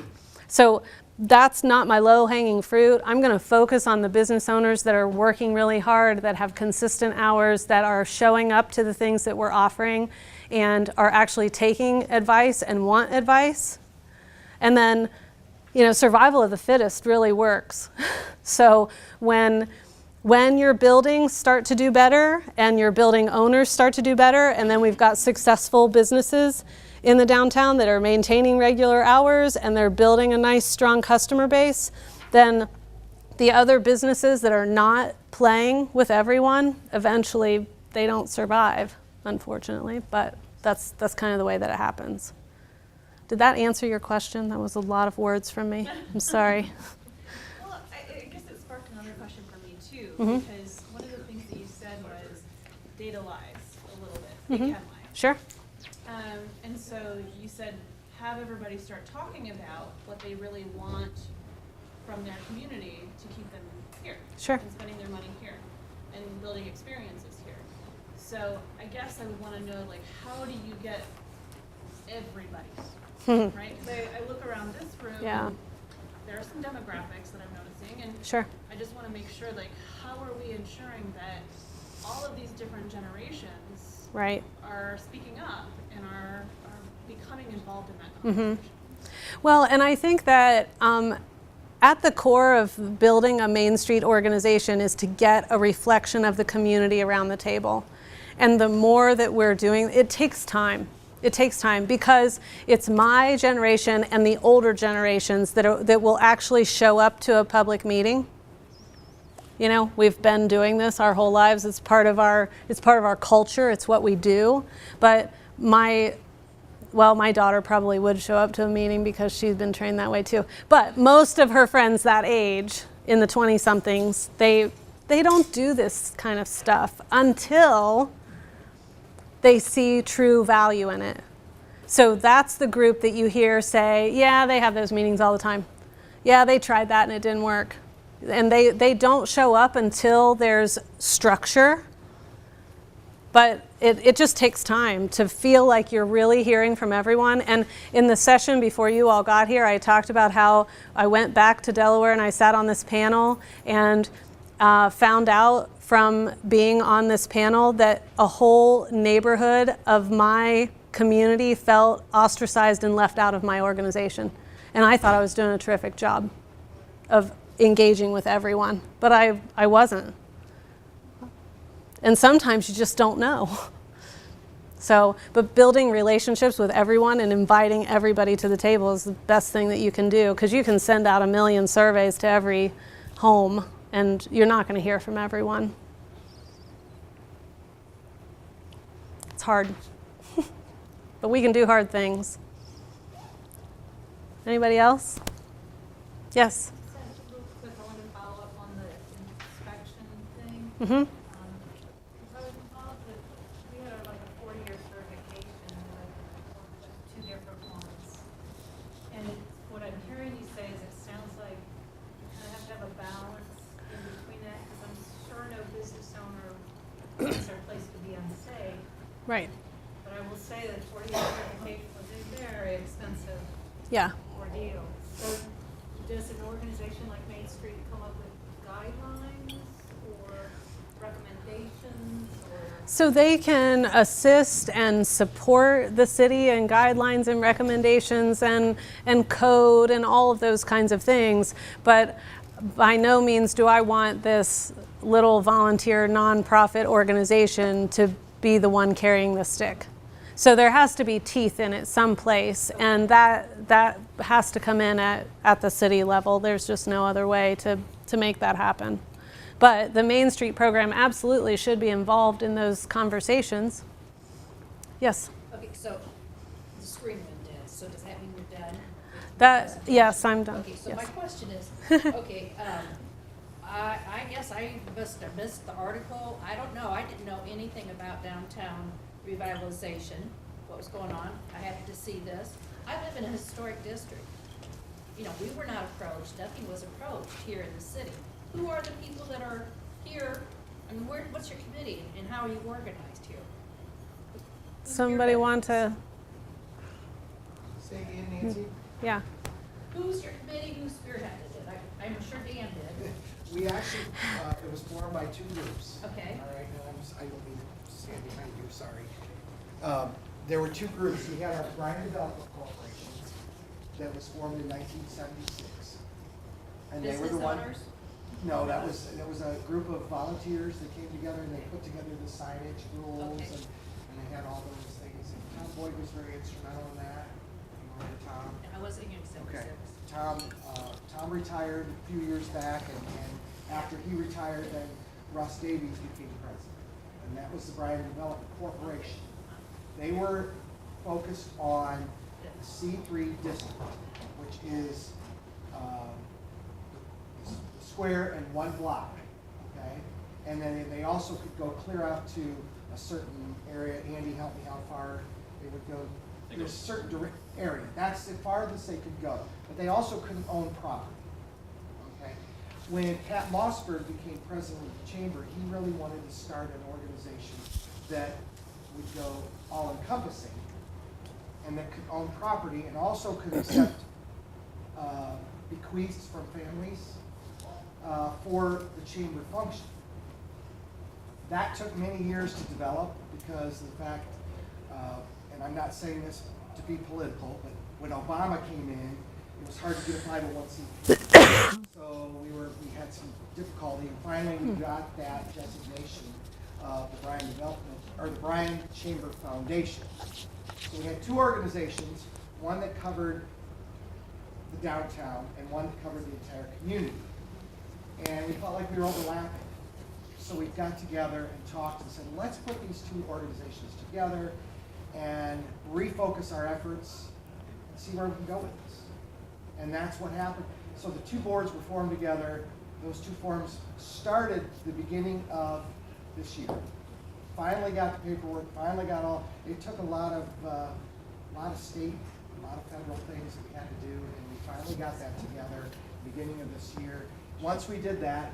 So that's not my low-hanging fruit. I'm going to focus on the business owners that are working really hard, that have consistent hours, that are showing up to the things that we're offering and are actually taking advice and want advice. And then, you know, survival of the fittest really works. So when your buildings start to do better and your building owners start to do better, and then we've got successful businesses in the downtown that are maintaining regular hours and they're building a nice, strong customer base, then the other businesses that are not playing with everyone, eventually they don't survive, unfortunately, but that's kind of the way that it happens. Did that answer your question? That was a lot of words from me. I'm sorry. Well, I guess it sparked another question for me too, Mm-hmm. because one of the things that you said was data lies a little bit. They can lie. Sure. And so you said have everybody start talking about what they really want from their community to keep them here. Sure. And spending their money here and building experiences here. So I guess I would want to know, like, how do you get everybody's, right? 'Cause I look around this room, Yeah. there are some demographics that I'm noticing, and Sure. I just want to make sure, like, how are we ensuring that all of these different generations Right. are speaking up and are becoming involved in that Mm-hmm. conversation? Well, and I think that at the core of building a Main Street organization is to get a reflection of the community around the table. And the more that we're doing, it takes time. It takes time because it's my generation and the older generations that will actually show up to a public meeting. You know, we've been doing this our whole lives. It's part of our culture. It's what we do. But my daughter probably would show up to a meeting because she's been trained that way too. But most of her friends that age, in the 20-somethings, they don't do this kind of stuff until they see true value in it. So that's the group that you hear say, yeah, they have those meetings all the time. Yeah, they tried that and it didn't work. And they don't show up until there's structure. But it just takes time to feel like you're really hearing from everyone. And in the session before you all got here, I talked about how I went back to Delaware and I sat on this panel and found out from being on this panel that a whole neighborhood of my community felt ostracized and left out of my organization. And I thought I was doing a terrific job of engaging with everyone, but I wasn't. And sometimes you just don't know. So, but building relationships with everyone and inviting everybody to the table is the best thing that you can do, because you can send out 1 million surveys to every home and you're not going to hear from everyone. It's hard. But we can do hard things. Anybody else? Yes? Real quick, I want to follow up on the inspection thing. Mm-hmm. I was involved with, we had like a 4-year certification, like 2 different ones. And what I'm hearing you say is it sounds like you kind of have to have a balance in between that, because I'm sure no business owner wants their place to be unsafe. Right. But I will say that 4-year certification was a very expensive Yeah. ordeal. So does an organization like Main Street come up with guidelines or recommendations or? So they can assist and support the city and guidelines and recommendations and code and all of those kinds of things. But by no means do I want this little volunteer nonprofit organization to be the one carrying the stick. So there has to be teeth in it someplace, and that has to come in at the city level. There's just no other way to make that happen. But the Main Street program absolutely should be involved in those conversations. Yes? Okay, so the screen went dead, so does that mean you're done? Yes, I'm done. Okay, so Yes. my question is, okay, I guess I must have missed the article. I don't know. I didn't know anything about downtown revitalization, what was going on. I had to see this. I live in a historic district. You know, we were not approached. Nothing was approached here in the city. Who are the people that are here? I mean, what's your committee and how are you organized here? Who Somebody spearheaded want this? to? Say again, Nancy? Yeah. Who's your committee? Who spearheaded it? I'm sure Dan did. We actually, it was formed by 2 groups. Okay. All right, and I don't mean to stand behind you, sorry. There were 2 groups. We had our Bryan Development Corporation that was formed in 1976. And they were the Business one. owners? No, that was a group of volunteers that came together and they put together the signage rules Okay. and they had all those things. And Tom Boyd was very instrumental in that. You remember Tom? I wasn't here in Okay. 76. Tom retired a few years back, and after he retired, then Russ Davies became president. And that was the Bryan Development Corporation. They were focused on the C3 district, which is the square and 1 block, okay? And then they also could go clear out to a certain area. Andy, help me how far they would go. There's a certain area. That's the farthest they could go. But they also couldn't own property. Okay? When Pat Mossberg became president of the chamber, he really wanted to start an organization that would go all-encompassing and that could own property and also could accept bequeaths from families for the chamber function. That took many years to develop because of the fact, and I'm not saying this to be political, but when Obama came in, it was hard to get a 501c3. So we had some difficulty, and finally we got that designation of the Bryan Development, or the Bryan Chamber Foundation. So we had two organizations, one that covered the downtown and one that covered the entire community. And we felt like we were overlapping. So we got together and talked and said, let's put these two organizations together and refocus our efforts and see where we can go with this. And that's what happened. So the two boards were formed together. Those two forms started the beginning of this year. Finally got the paperwork, finally got all, it took a lot of state, a lot of federal things that we had to do, and we finally got that together beginning of this year. Once we did that,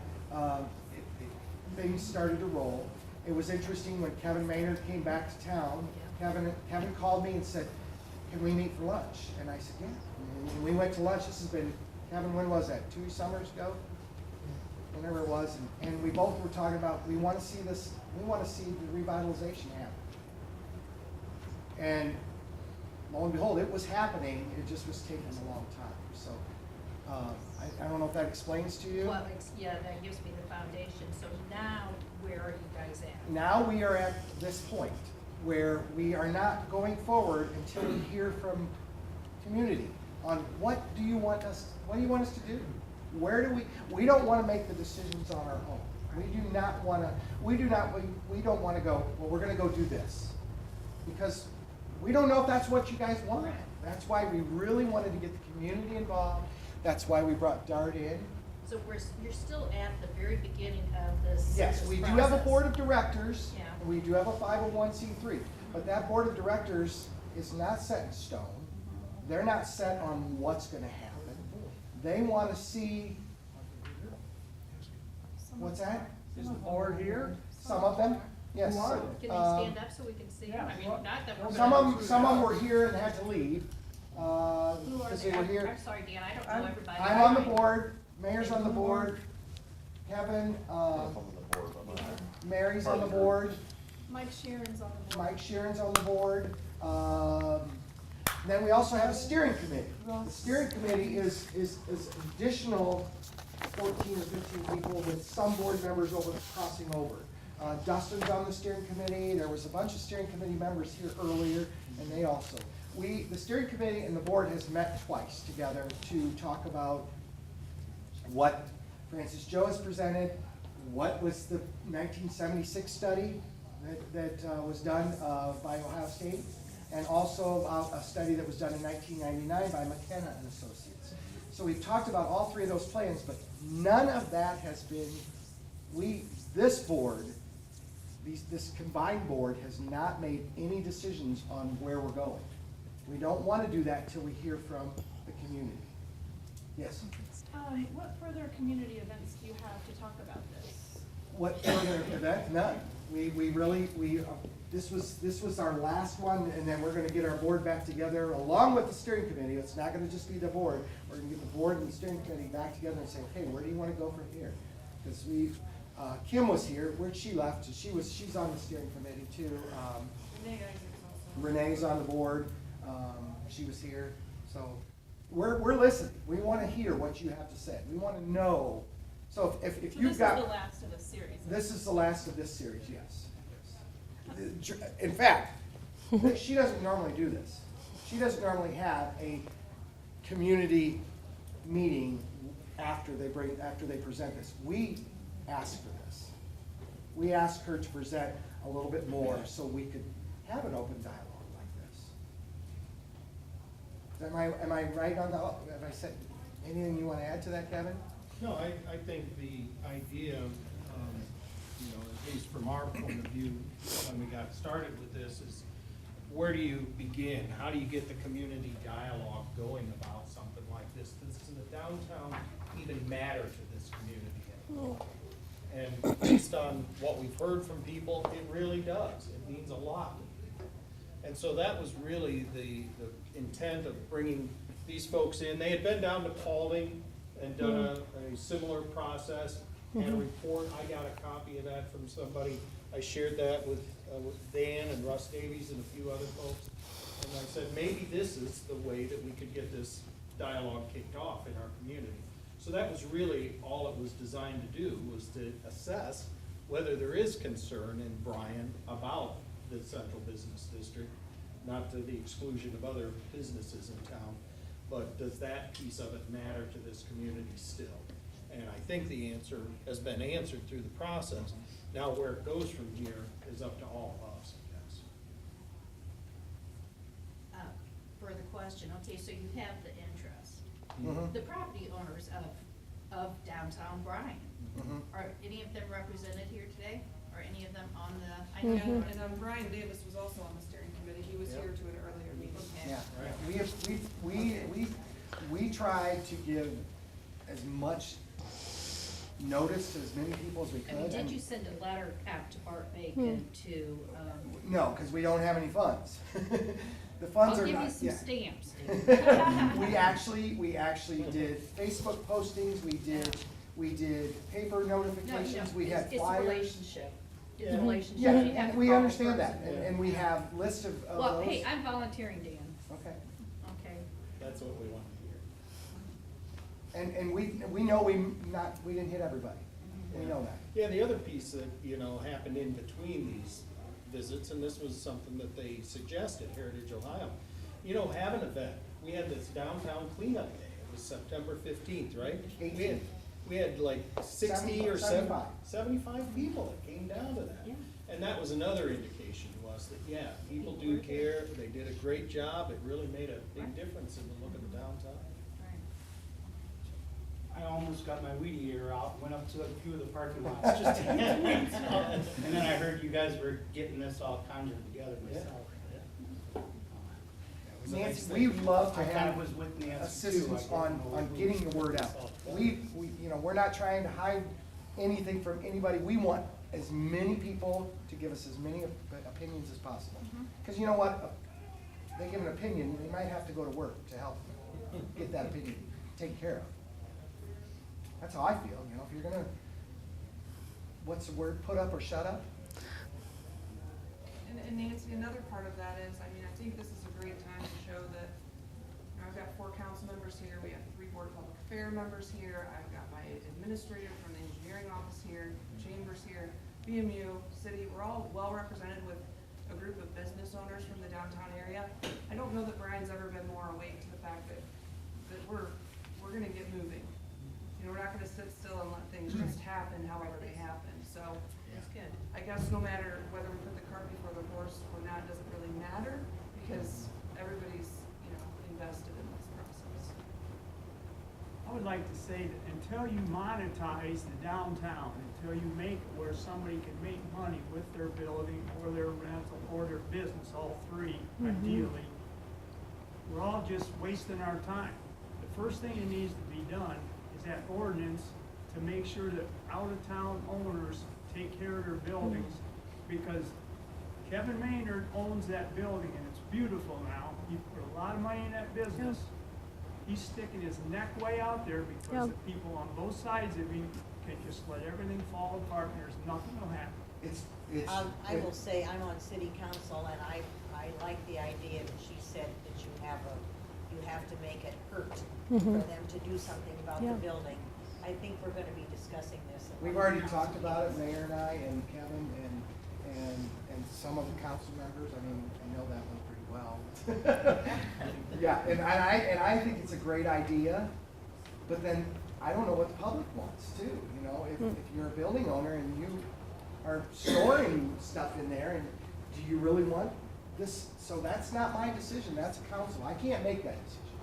things started to roll. It was interesting when Kevin Maynard came back to town. Kevin called me and said, can we meet for lunch? And I said, yeah. And we went to lunch. This has been, Kevin, when was that? 2 summers ago? Whenever it was. And we both were talking about, we want to see this, we want to see the revitalization happen. And lo and behold, it was happening. It just was taking a long time. So I don't know if that explains to you. Well, yeah, that gives me the foundation. So now, where are you guys at? Now we are at this point where we are not going forward until we hear from community on what do you want us to do? Where do we don't want to make the decisions on our own. We don't want to go, well, we're going to go do this. Because we don't know if that's what you guys want. That's why we really wanted to get the community involved. That's why we brought DART in. So you're still at the very beginning of this. Yes, we do process. have a board of directors. Yeah. We do have a 501c3. But that board of directors is not set in stone. They're not set on what's going to happen. They want to see, what's that? Is the board here? Some of them, yes. Who are Can they stand up so we can see them? I mean, not that we're Some gonna. of them were here and had to leave, Who are because they? they were here. I'm sorry, Dan, I don't know everybody. I'm on the board, Mayor's on the board, Kevin, Mary's on the board, Mike Sharon's on the board. Mike Sharon's on the board. Then we also have a steering committee. The steering committee is additional 14 or 15 people with some board members crossing over. Dustin's on the steering committee. There was a bunch of steering committee members here earlier, and they also. The steering committee and the board has met twice together to talk about what Francis Joe has presented, what was the 1976 study that was done by Ohio State, and also a study that was done in 1999 by McKenna and Associates. So we've talked about all three of those plans, but none of that has been, this board, this combined board has not made any decisions on where we're going. We don't want to do that until we hear from the community. Yes? What further community events do you have to talk about this? What further event? None. This was our last one, and then we're gonna get our board back together along with the steering committee. It's not gonna just be the board. We're gonna get the board and the steering committee back together and say, okay, where do you wanna go from here? Because Kim was here, where'd she left? She's on the steering committee too. Renee Isaac's also. Renee's on the board, she was here. So we're listening. We wanna hear what you have to say. We wanna know. So if you've got. This is the last of the series. This is the last of this series, yes. In fact, she doesn't normally do this. She doesn't normally have a community meeting after they present this. We ask for this. We ask her to present a little bit more so we could have an open dialogue like this. Am I right on that? Have I said anything you want to add to that, Kevin? No, I think the idea, at least from our point of view, when we got started with this, is where do you begin? How do you get the community dialogue going about something like this? Does the downtown even matter to this community anymore? And based on what we've heard from people, it really does. It means a lot to people. And so that was really the intent of bringing these folks in. They had been down to Paulding and done a similar process, and a report. I got a copy of that from somebody. I shared that with Dan and Russ Davies and a few other folks. And I said, maybe this is the way that we could get this dialogue kicked off in our community. So that was really all it was designed to do, was to assess whether there is concern in Bryan about the central business district, not to the exclusion of other businesses in town, but does that piece of it matter to this community still? And I think the answer has been answered through the process. Now where it goes from here is up to all of us, I guess. Further question, okay, so you have the interest. Mhm. The property owners of downtown Bryan, Mhm. are any of them represented here today? Are any of them on the, I And, know, and Brian Davis was also on the steering committee, he was Yep. here to an earlier meeting. okay. Yeah, we try to give as much notice to as many people as we could. I mean, did and- you send a letter out to Art Bacon to, No, because we don't have any funds. The funds I'll are give not, you some yeah. stamps, dude. We actually did Facebook postings, we did paper No, notifications, we had it's a flyers. relationship. It's a Yeah. relationship. Yeah, You have and to we call the understand that, person. and we have lists of those. Well, hey, I'm volunteering, Dan, Okay, okay? That's what we want to hear. and we know we didn't hit everybody, we know that. Yeah, the other piece that, happened in between these visits, and this was something that they suggested, Heritage Ohio, have an event. We had this downtown cleanup day. It was September 15th, right? 18th. We had like 60 or 75. 75 people that came down to that. Yeah. And that was another indication to us that, yeah, people do care. They did a great job. It really made a big difference in the look of the downtown. I almost got my weed eater out, went up to a few of the parking lots just to get weeds out. And then I heard you guys were getting this all conjured together myself. It was a nice Nancy, thing. we'd love to I kind have of was with Nancy too. I assistance didn't on know if we getting the word out. We're not trying to hide anything from anybody. We want as many people to give us as many opinions as possible. Because you know what? They give an opinion, they might have to go to work to help get that opinion taken care of. That's how I feel, if you're gonna, what's the word, put up or shut up? And Nancy, another part of that is, I think this is a great time to show that, I've got 4 council members here, we have 3 board of public affair members here, I've got my administrator from the engineering office here, chambers here, BMU, city, we're all well represented with a group of business owners from the downtown area. I don't know that Brian's ever been more awake to the fact that we're gonna get moving. We're not gonna sit still and let things just happen however they happen, so. That's good. I guess no matter whether we put the cart before the horse or not, doesn't really matter, because everybody's, invested in this process. I would like to say that until you monetize the downtown, until you make it where somebody can make money with their building or their rental or their business, all three ideally, we're all just wasting our time. The first thing that needs to be done is that ordinance to make sure that out-of-town owners take care of their buildings, because Kevin Maynard owns that building and it's beautiful now. He put a lot of money in that business. He's sticking his neck way out there because the people on both sides of him can just let everything fall apart and there's nothing will happen. I will say, I'm on city council, and I like the idea that she said that you have to make it hurt for them to do something about the building. I think we're gonna be discussing this. We've already talked about it, Mayor and I, and Kevin, and some of the council members, I know that one pretty well. Yeah, and I think it's a great idea, but then I don't know what the public wants too, if you're a building owner and you are storing stuff in there, and do you really want this? So that's not my decision, that's a council, I can't make that decision.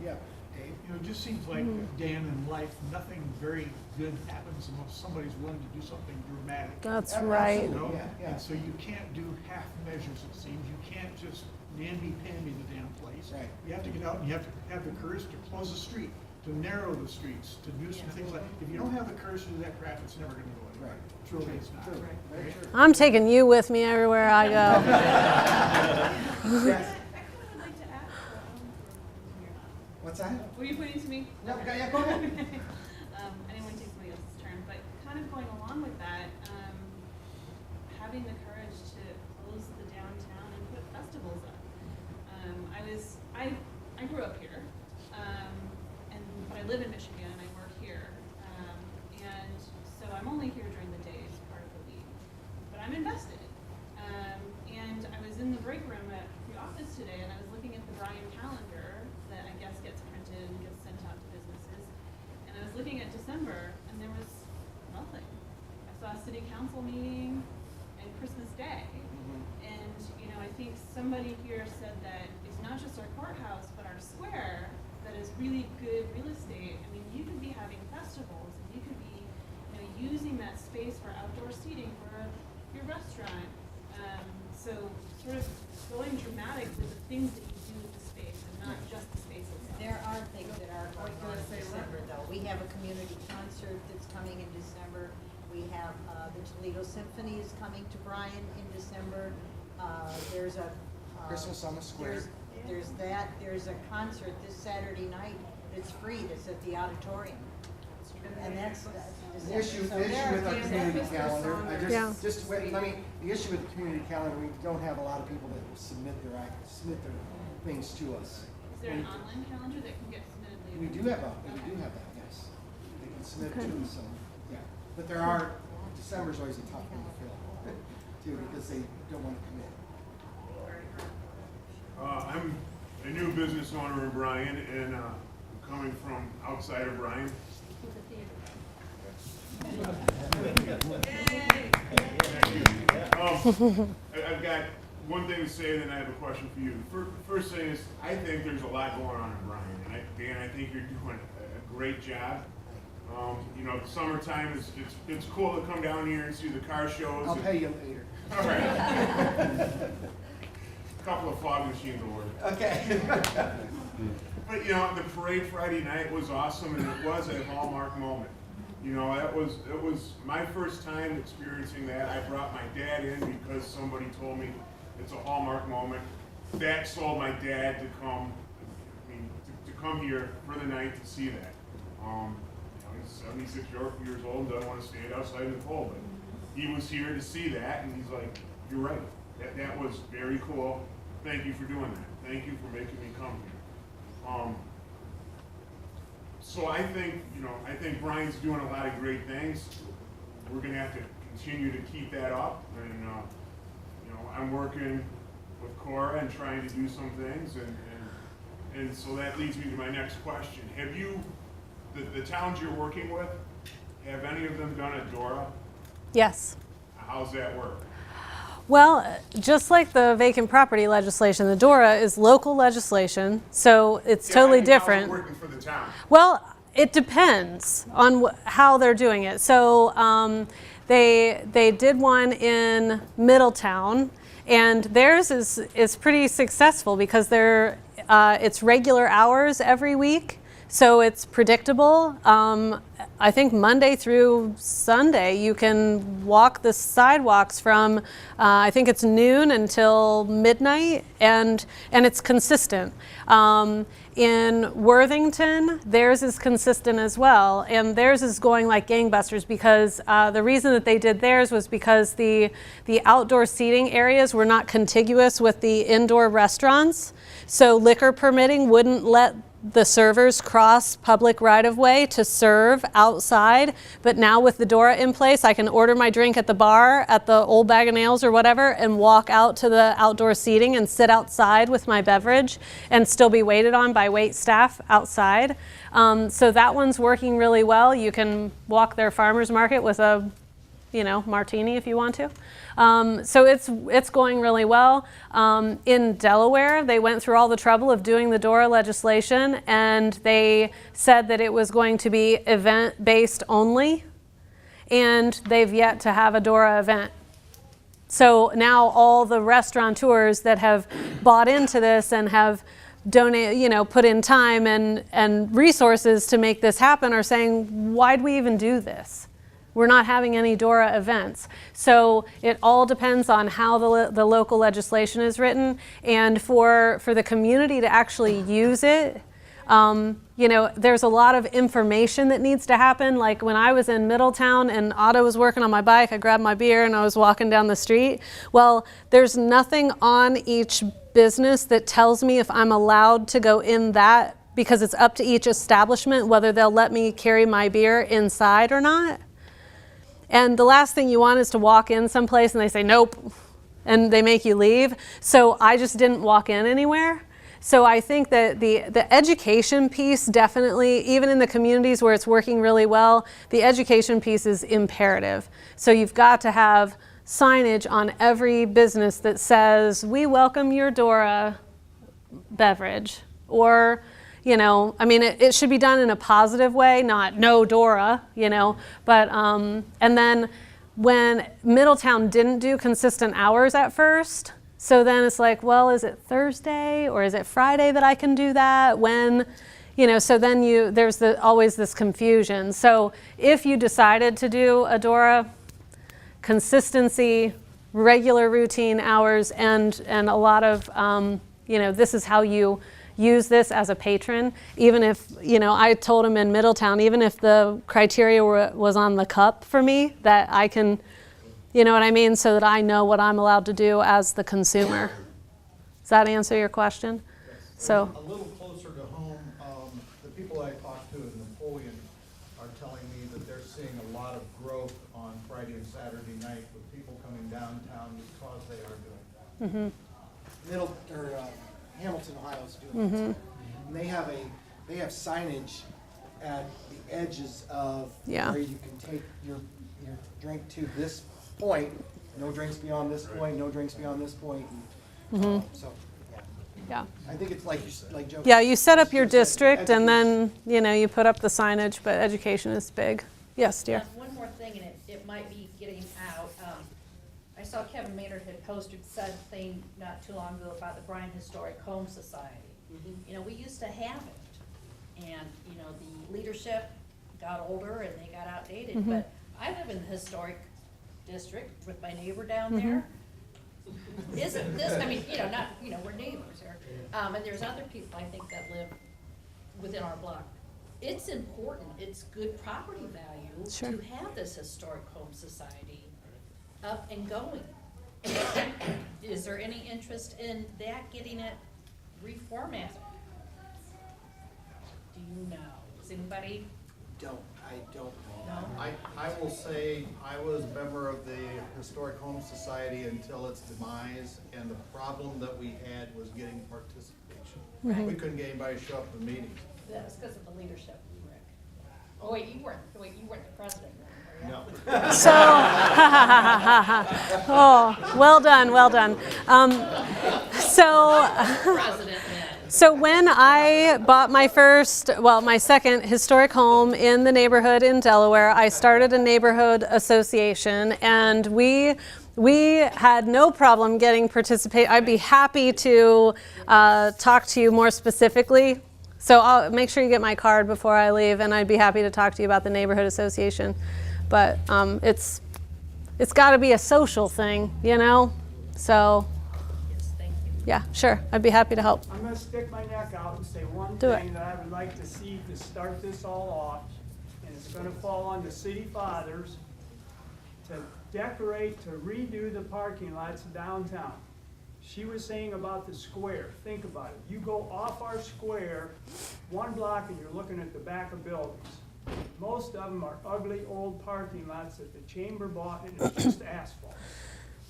Yeah. Dave, it just seems like, Dan, in life, nothing very good happens unless somebody's willing to do something dramatic. That's right. You know? Yeah. And so you can't do half measures, it seems. You can't just namby-pamby the damn place. Right. You have to get out and you have to have the courage to close the street, to narrow the streets, to do some things like, if you don't have the courage to do that crap, it's never gonna go anywhere. Right. Truly, it's not. True, very true. I'm taking you with me everywhere I go. Yes. I would like to ask What's Were you pointing to me? No, yeah, go ahead. I didn't want to take somebody else's turn, but kind of going along with that, having the courage to close the downtown and put festivals up. I grew up here, but I live in Michigan and I work here, and so I'm only here during the days, part of the week, but I'm invested. And I was in the break room at the office today, and I was looking at the Bryan calendar that I guess gets printed and gets sent out to businesses, and I was looking at December, and there was nothing. I saw a city council meeting and Christmas Day. And, you know, I think somebody here said that it's not just our courthouse, but our square that is really good real estate. I mean, you could be having festivals, and you could be, you know, using that space for outdoor seating for your restaurant. So sort of going dramatic with the things that you do with the space and not just the space itself. There are things that are going on in December, though. We have a community concert that's coming in December. We have the Toledo Symphony is coming to Bryan in December. There's a Christmas on the Square. There's that. There's a concert this Saturday night that's free. That's at the auditorium, and that's The issue so with there are our things community that- calendar, Yeah. the issue with the community calendar, we don't have a lot of people that will submit their things to us. Is there an online calendar that can get submitted later? We do have that, yes. They can submit it to us, so, yeah. But December's always a tough one to fill, too, because they don't want to commit. I'm a new business owner in Bryan, and I'm coming from outside of Bryan. I've got one thing to say, then I have a question for you. First thing is, I think there's a lot going on in Bryan, and Dan, I think you're doing a great job. You know, summertime it's cool to come down here and see the car shows. I'll pay you later. All right. Couple of fog machines will work. Okay. But you know, the parade Friday night was awesome, and it was a hallmark moment. You know, it was my first time experiencing that. I brought my dad in because somebody told me it's a hallmark moment. That sold my dad to come. To come here for the night to see that. You know, he's 76 years old and doesn't want to stand outside in the cold, but he was here to see that, and he's like, "You're right. That was very cool. Thank you for doing that. Thank you for making me come here." So I think Bryan's doing a lot of great things. We're gonna have to continue to keep that up, and you know, I'm working with Cora and trying to do some things, and so that leads me to my next question. Have you, the towns you're working with, have any of them done a DORA? Yes. How's that work? Well, just like the vacant property legislation, the DORA is local legislation, so it's totally different. How's it working for the town? Well, it depends on how they're doing it. So they did one in Middletown, and theirs is pretty successful because it's regular hours every week, so it's predictable. I think Monday through Sunday you can walk the sidewalks from I think it's noon until midnight, and it's consistent. In Worthington, theirs is consistent as well, and theirs is going like gangbusters because the reason that they did theirs was because the outdoor seating areas were not contiguous with the indoor restaurants, so liquor permitting wouldn't let the servers cross public right-of-way to serve outside, but now with the DORA in place, I can order my drink at the bar at the Old Bag of Nails or whatever and walk out to the outdoor seating and sit outside with my beverage and still be waited on by wait staff outside. So that one's working really well. You can walk their farmer's market with a martini if you want to. So it's going really well. In Delaware, they went through all the trouble of doing the DORA legislation, and they said that it was going to be event-based only, and they've yet to have a DORA event. So now all the restaurateurs that have bought into this and have put in time and resources to make this happen are saying, why'd we even do this? We're not having any DORA events. So it all depends on how the local legislation is written. And for the community to actually use it, You know, there's a lot of information that needs to happen. Like when I was in Middletown and Otto was working on my bike, I grabbed my beer and I was walking down the street. Well, there's nothing on each business that tells me if I'm allowed to go in that, because it's up to each establishment whether they'll let me carry my beer inside or not. And the last thing you want is to walk in someplace and they say, nope, and they make you leave. So I just didn't walk in anywhere. So I think that the education piece definitely, even in the communities where it's working really well, the education piece is imperative. So you've got to have signage on every business that says, we welcome your Dora beverage. Or, you know, I mean, it should be done in a positive way, not no Dora, you know. But, and then when Middletown didn't do consistent hours at first, so then it's like, well, is it Thursday or is it Friday that I can do that? When, you know, so then there's always this confusion. So if you decided to do a Dora, consistency, regular routine hours, and a lot of, you know, this is how you use this as a patron. Even if, you know, I told him in Middletown, even if the criteria was on the cup for me, that I can, you know what I mean, so that I know what I'm allowed to do as the consumer. Does that answer your question? So a little closer to home, the people I talked to in Napoleon are telling me that they're seeing a lot of growth on Friday and Saturday night with people coming downtown because they are doing that. Hamilton, Ohio is doing that. And they have signage at the edges of where you can take your drink to this point, no drinks beyond this point, no drinks beyond this point. So, yeah. I think it's like Joe. Yeah, you set up your district and then, you know, you put up the signage, but education is big. Yes, dear. One more thing, and it might be getting out. I saw Kevin Maynard had posted something not too long ago about the Bryan Historic Home Society. You know, we used to have it, and, you know, the leadership got older and they got outdated, but I live in the historic district with my neighbor down there. Isn't this, I mean, you know, not, you know, we're neighbors here. And there's other people, I think, that live within our block. It's important, it's good property value to have this historic home society up and going. Is there any interest in that, getting it reformatted? Do you know? Does anybody? I don't know. No? I will say, I was a member of the Historic Home Society until its demise, and the problem that we had was getting participation. We couldn't get anybody to show up to meetings. That was because of the leadership, Rick. Oh, wait, you weren't the president, were you? No. So, oh, well done, well done. So when I bought my my second historic home in the neighborhood in Delaware, I started a neighborhood association, and we had no problem getting participate. I'd be happy to talk to you more specifically. So I'll make sure you get my card before I leave, and I'd be happy to talk to you about the neighborhood association. But it's got to be a social thing, you know? So, yeah, sure. I'd be happy to help. I'm gonna stick my neck out and say one Do thing it. that I would like to see to start this all off, and it's gonna fall on the city fathers to decorate, to redo the parking lots downtown. She was saying about the square. Think about it. You go off our square 1 block and you're looking at the back of buildings. Most of them are ugly old parking lots that the chamber bought, and it's just asphalt.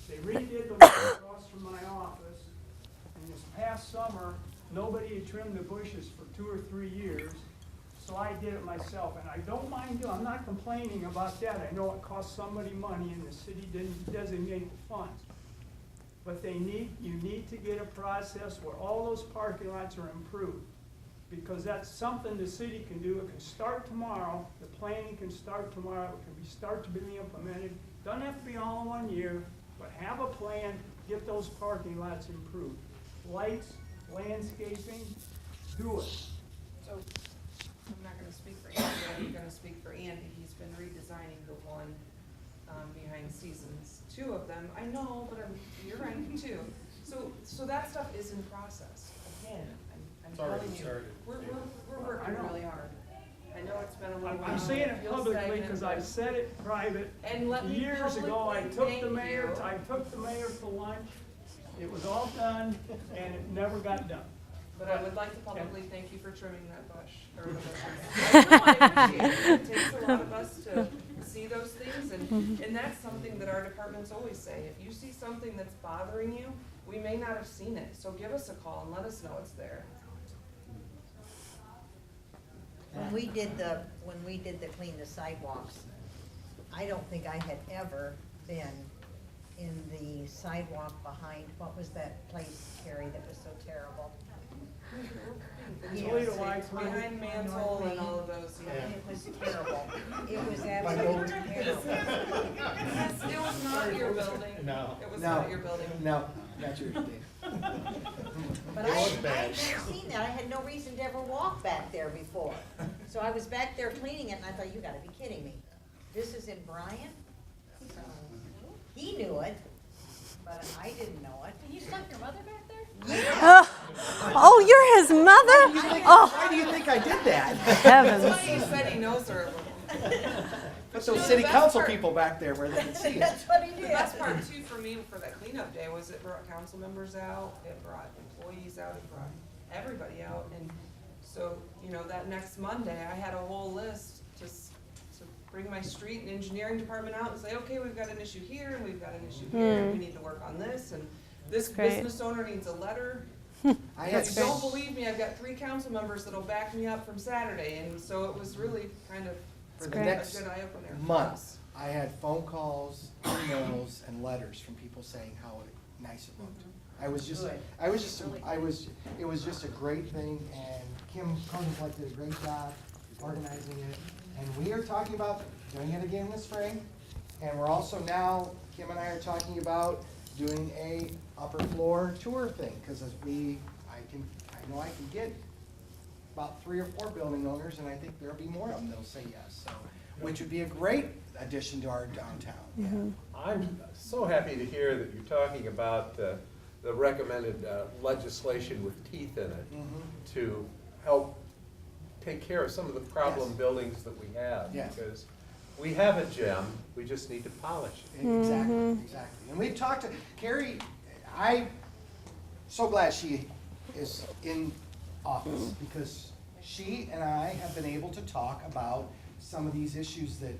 They redid the one across from my office, and this past summer, nobody had trimmed the bushes for 2 or 3 years, so I did it myself, and I don't mind doing. I'm not complaining about that. I know it cost somebody money, and the city didn't designate the funds. But you need to get a process where all those parking lots are improved, because that's something the city can do. It can start tomorrow. The planning can start tomorrow. It can start to be implemented. Doesn't have to be all in 1 year, but have a plan. Get those parking lots improved. Lights, landscaping, do it. So, I'm not gonna speak for Andy, I'm gonna speak for Andy. He's been redesigning the one behind Seasons, 2 of them. I know, but you're right too. So that stuff is in process. Again, It's already telling you, started. we're I working know. really hard. I know it's been a little. I'm while, saying it feels publicly stagnant, because I but- said it private And let me years ago. I publicly took thank the mayor, you. I took the mayor to lunch. It was all done and it never got done. But I would like to publicly thank you for trimming that bush, or the bushes. I appreciate it. It takes a lot of us to see those things, and that's something that our departments always say. If you see something that's bothering you, we may not have seen it, so give us a call and let us know it's there. When we did the clean the sidewalks, I don't think I had ever been in the sidewalk behind, what was that place, Carrie, that was so terrible? The Yes. Toledo lights behind Mantle and all of those, yeah. And it was terrible. It was absolutely terrible. It was not your building. No. It was No. not your building. No, not yours, Dave. But It I was had bad. never seen that. I had no reason to ever walk back there before. So I was back there cleaning it and I thought, you gotta be kidding me. This is in Bryan? So, he knew it, but I didn't know it. And you stuck your mother back there? Oh, you're his mother? Oh, Why do you think I did that? heavens. That's why he said he knows her a little. Put you know, those the city best council part- people back there where they can see it. That's what he The did. best part too for me for that cleanup day was it brought council members out, it brought employees out, it brought everybody out. And so, you know, that next Monday, I had a whole list to bring my street and engineering department out and say, okay, we've got an issue here, and we've got an issue here, and we need to work on this, and this Great. business owner needs a letter. I If had you great. don't believe me, I've got 3 council members that'll back me up from Saturday, and so it was really kind of For a the great. next good eye opener for month, us. I had phone calls, emails, and letters from people saying how nice it looked. Mm-hmm. It was just a great thing, and Kim Koninklijke did a great job organizing it. And we are talking about doing it again this spring, and we're also now, Kim and I are talking about doing a upper floor tour thing, because I know I can get about 3 or 4 building owners, and I think there'll be more of them that'll say yes, so, which would be a great addition to our downtown, yeah. I'm so happy to hear that you're talking about the recommended legislation with teeth in it Mhm. to help take care of some of the problem Yes. buildings that we have. Yes. Because we have a gem, we just need to polish it. Exactly, exactly. And we've talked to, Carrie, I'm so glad she is in office, because she and I have been able to talk about some of these issues that,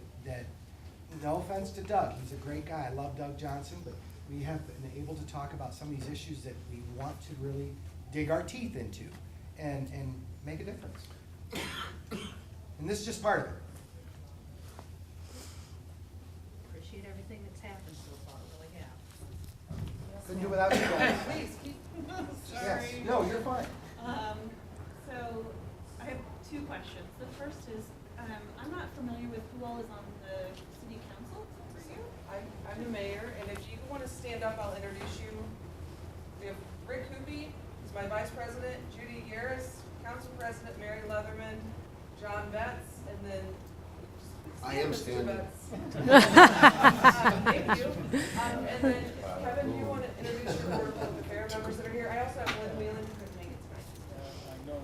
no offense to Doug, he's a great guy, I love Doug Johnson, but we have been able to talk about some of these issues that we want to really dig our teeth into and make a difference. And this is just part of it. Appreciate everything that's happened so far, really have. Couldn't do without you guys. Please, keep. Yes, no, you're fine. So I have 2 questions. The first is, I'm not familiar with who all is on the city council, for you? I'm the mayor, and if you want to stand up, I'll introduce you. We have Rick Hoopie, who's my vice president, Judy Yaris, council president, Mary Leatherman, John Betts, and then. I am Mr. standing. Betts. Thank you. And then Kevin, do you want to introduce your board of public affairs members that are here? I also have Lynn Whelan, who couldn't make it tonight. I know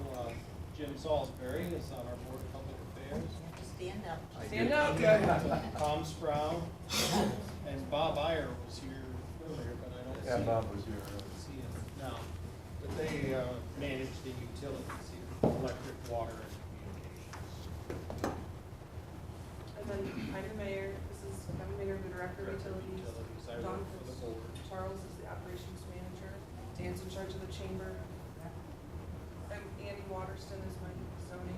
Jim Salisbury is on our Board of Public Affairs. Stand up. Stand up, good. Tom Sproul, and Bob Iyer was here earlier, but I don't see. Yeah, Bob was here. See him now. But they manage the utilities here, electric, water, and communications. And then I'm the mayor, this is Kevin Mayer, the director of utilities. I Don work for the board. Charles is the operations manager. Dan's in charge of the chamber. Andy Waterston is my zoning,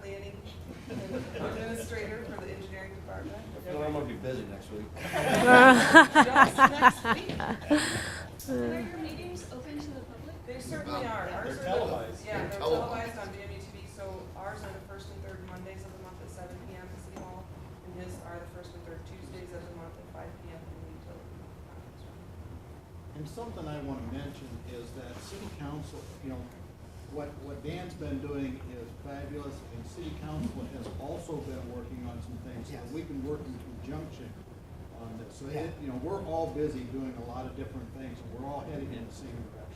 planning administrator for the engineering department. I'm gonna be busy next week. Just next week. And are your meetings open to the public? They certainly are. Ours They're are televised. Yeah, They're they're televised. televised on WMUTV, so ours are the first and third Mondays of the month at 7 PM at City Hall, and his are the first and third Tuesdays of the month at 5 PM in the utility conference room. And something I want to mention is that city council, you know, what Dan's been doing is fabulous, and city council has also been working on some things. So Yes. we've been working in conjunction on this. So, you know, we're all busy doing a lot of different things, and we're all heading in the same direction.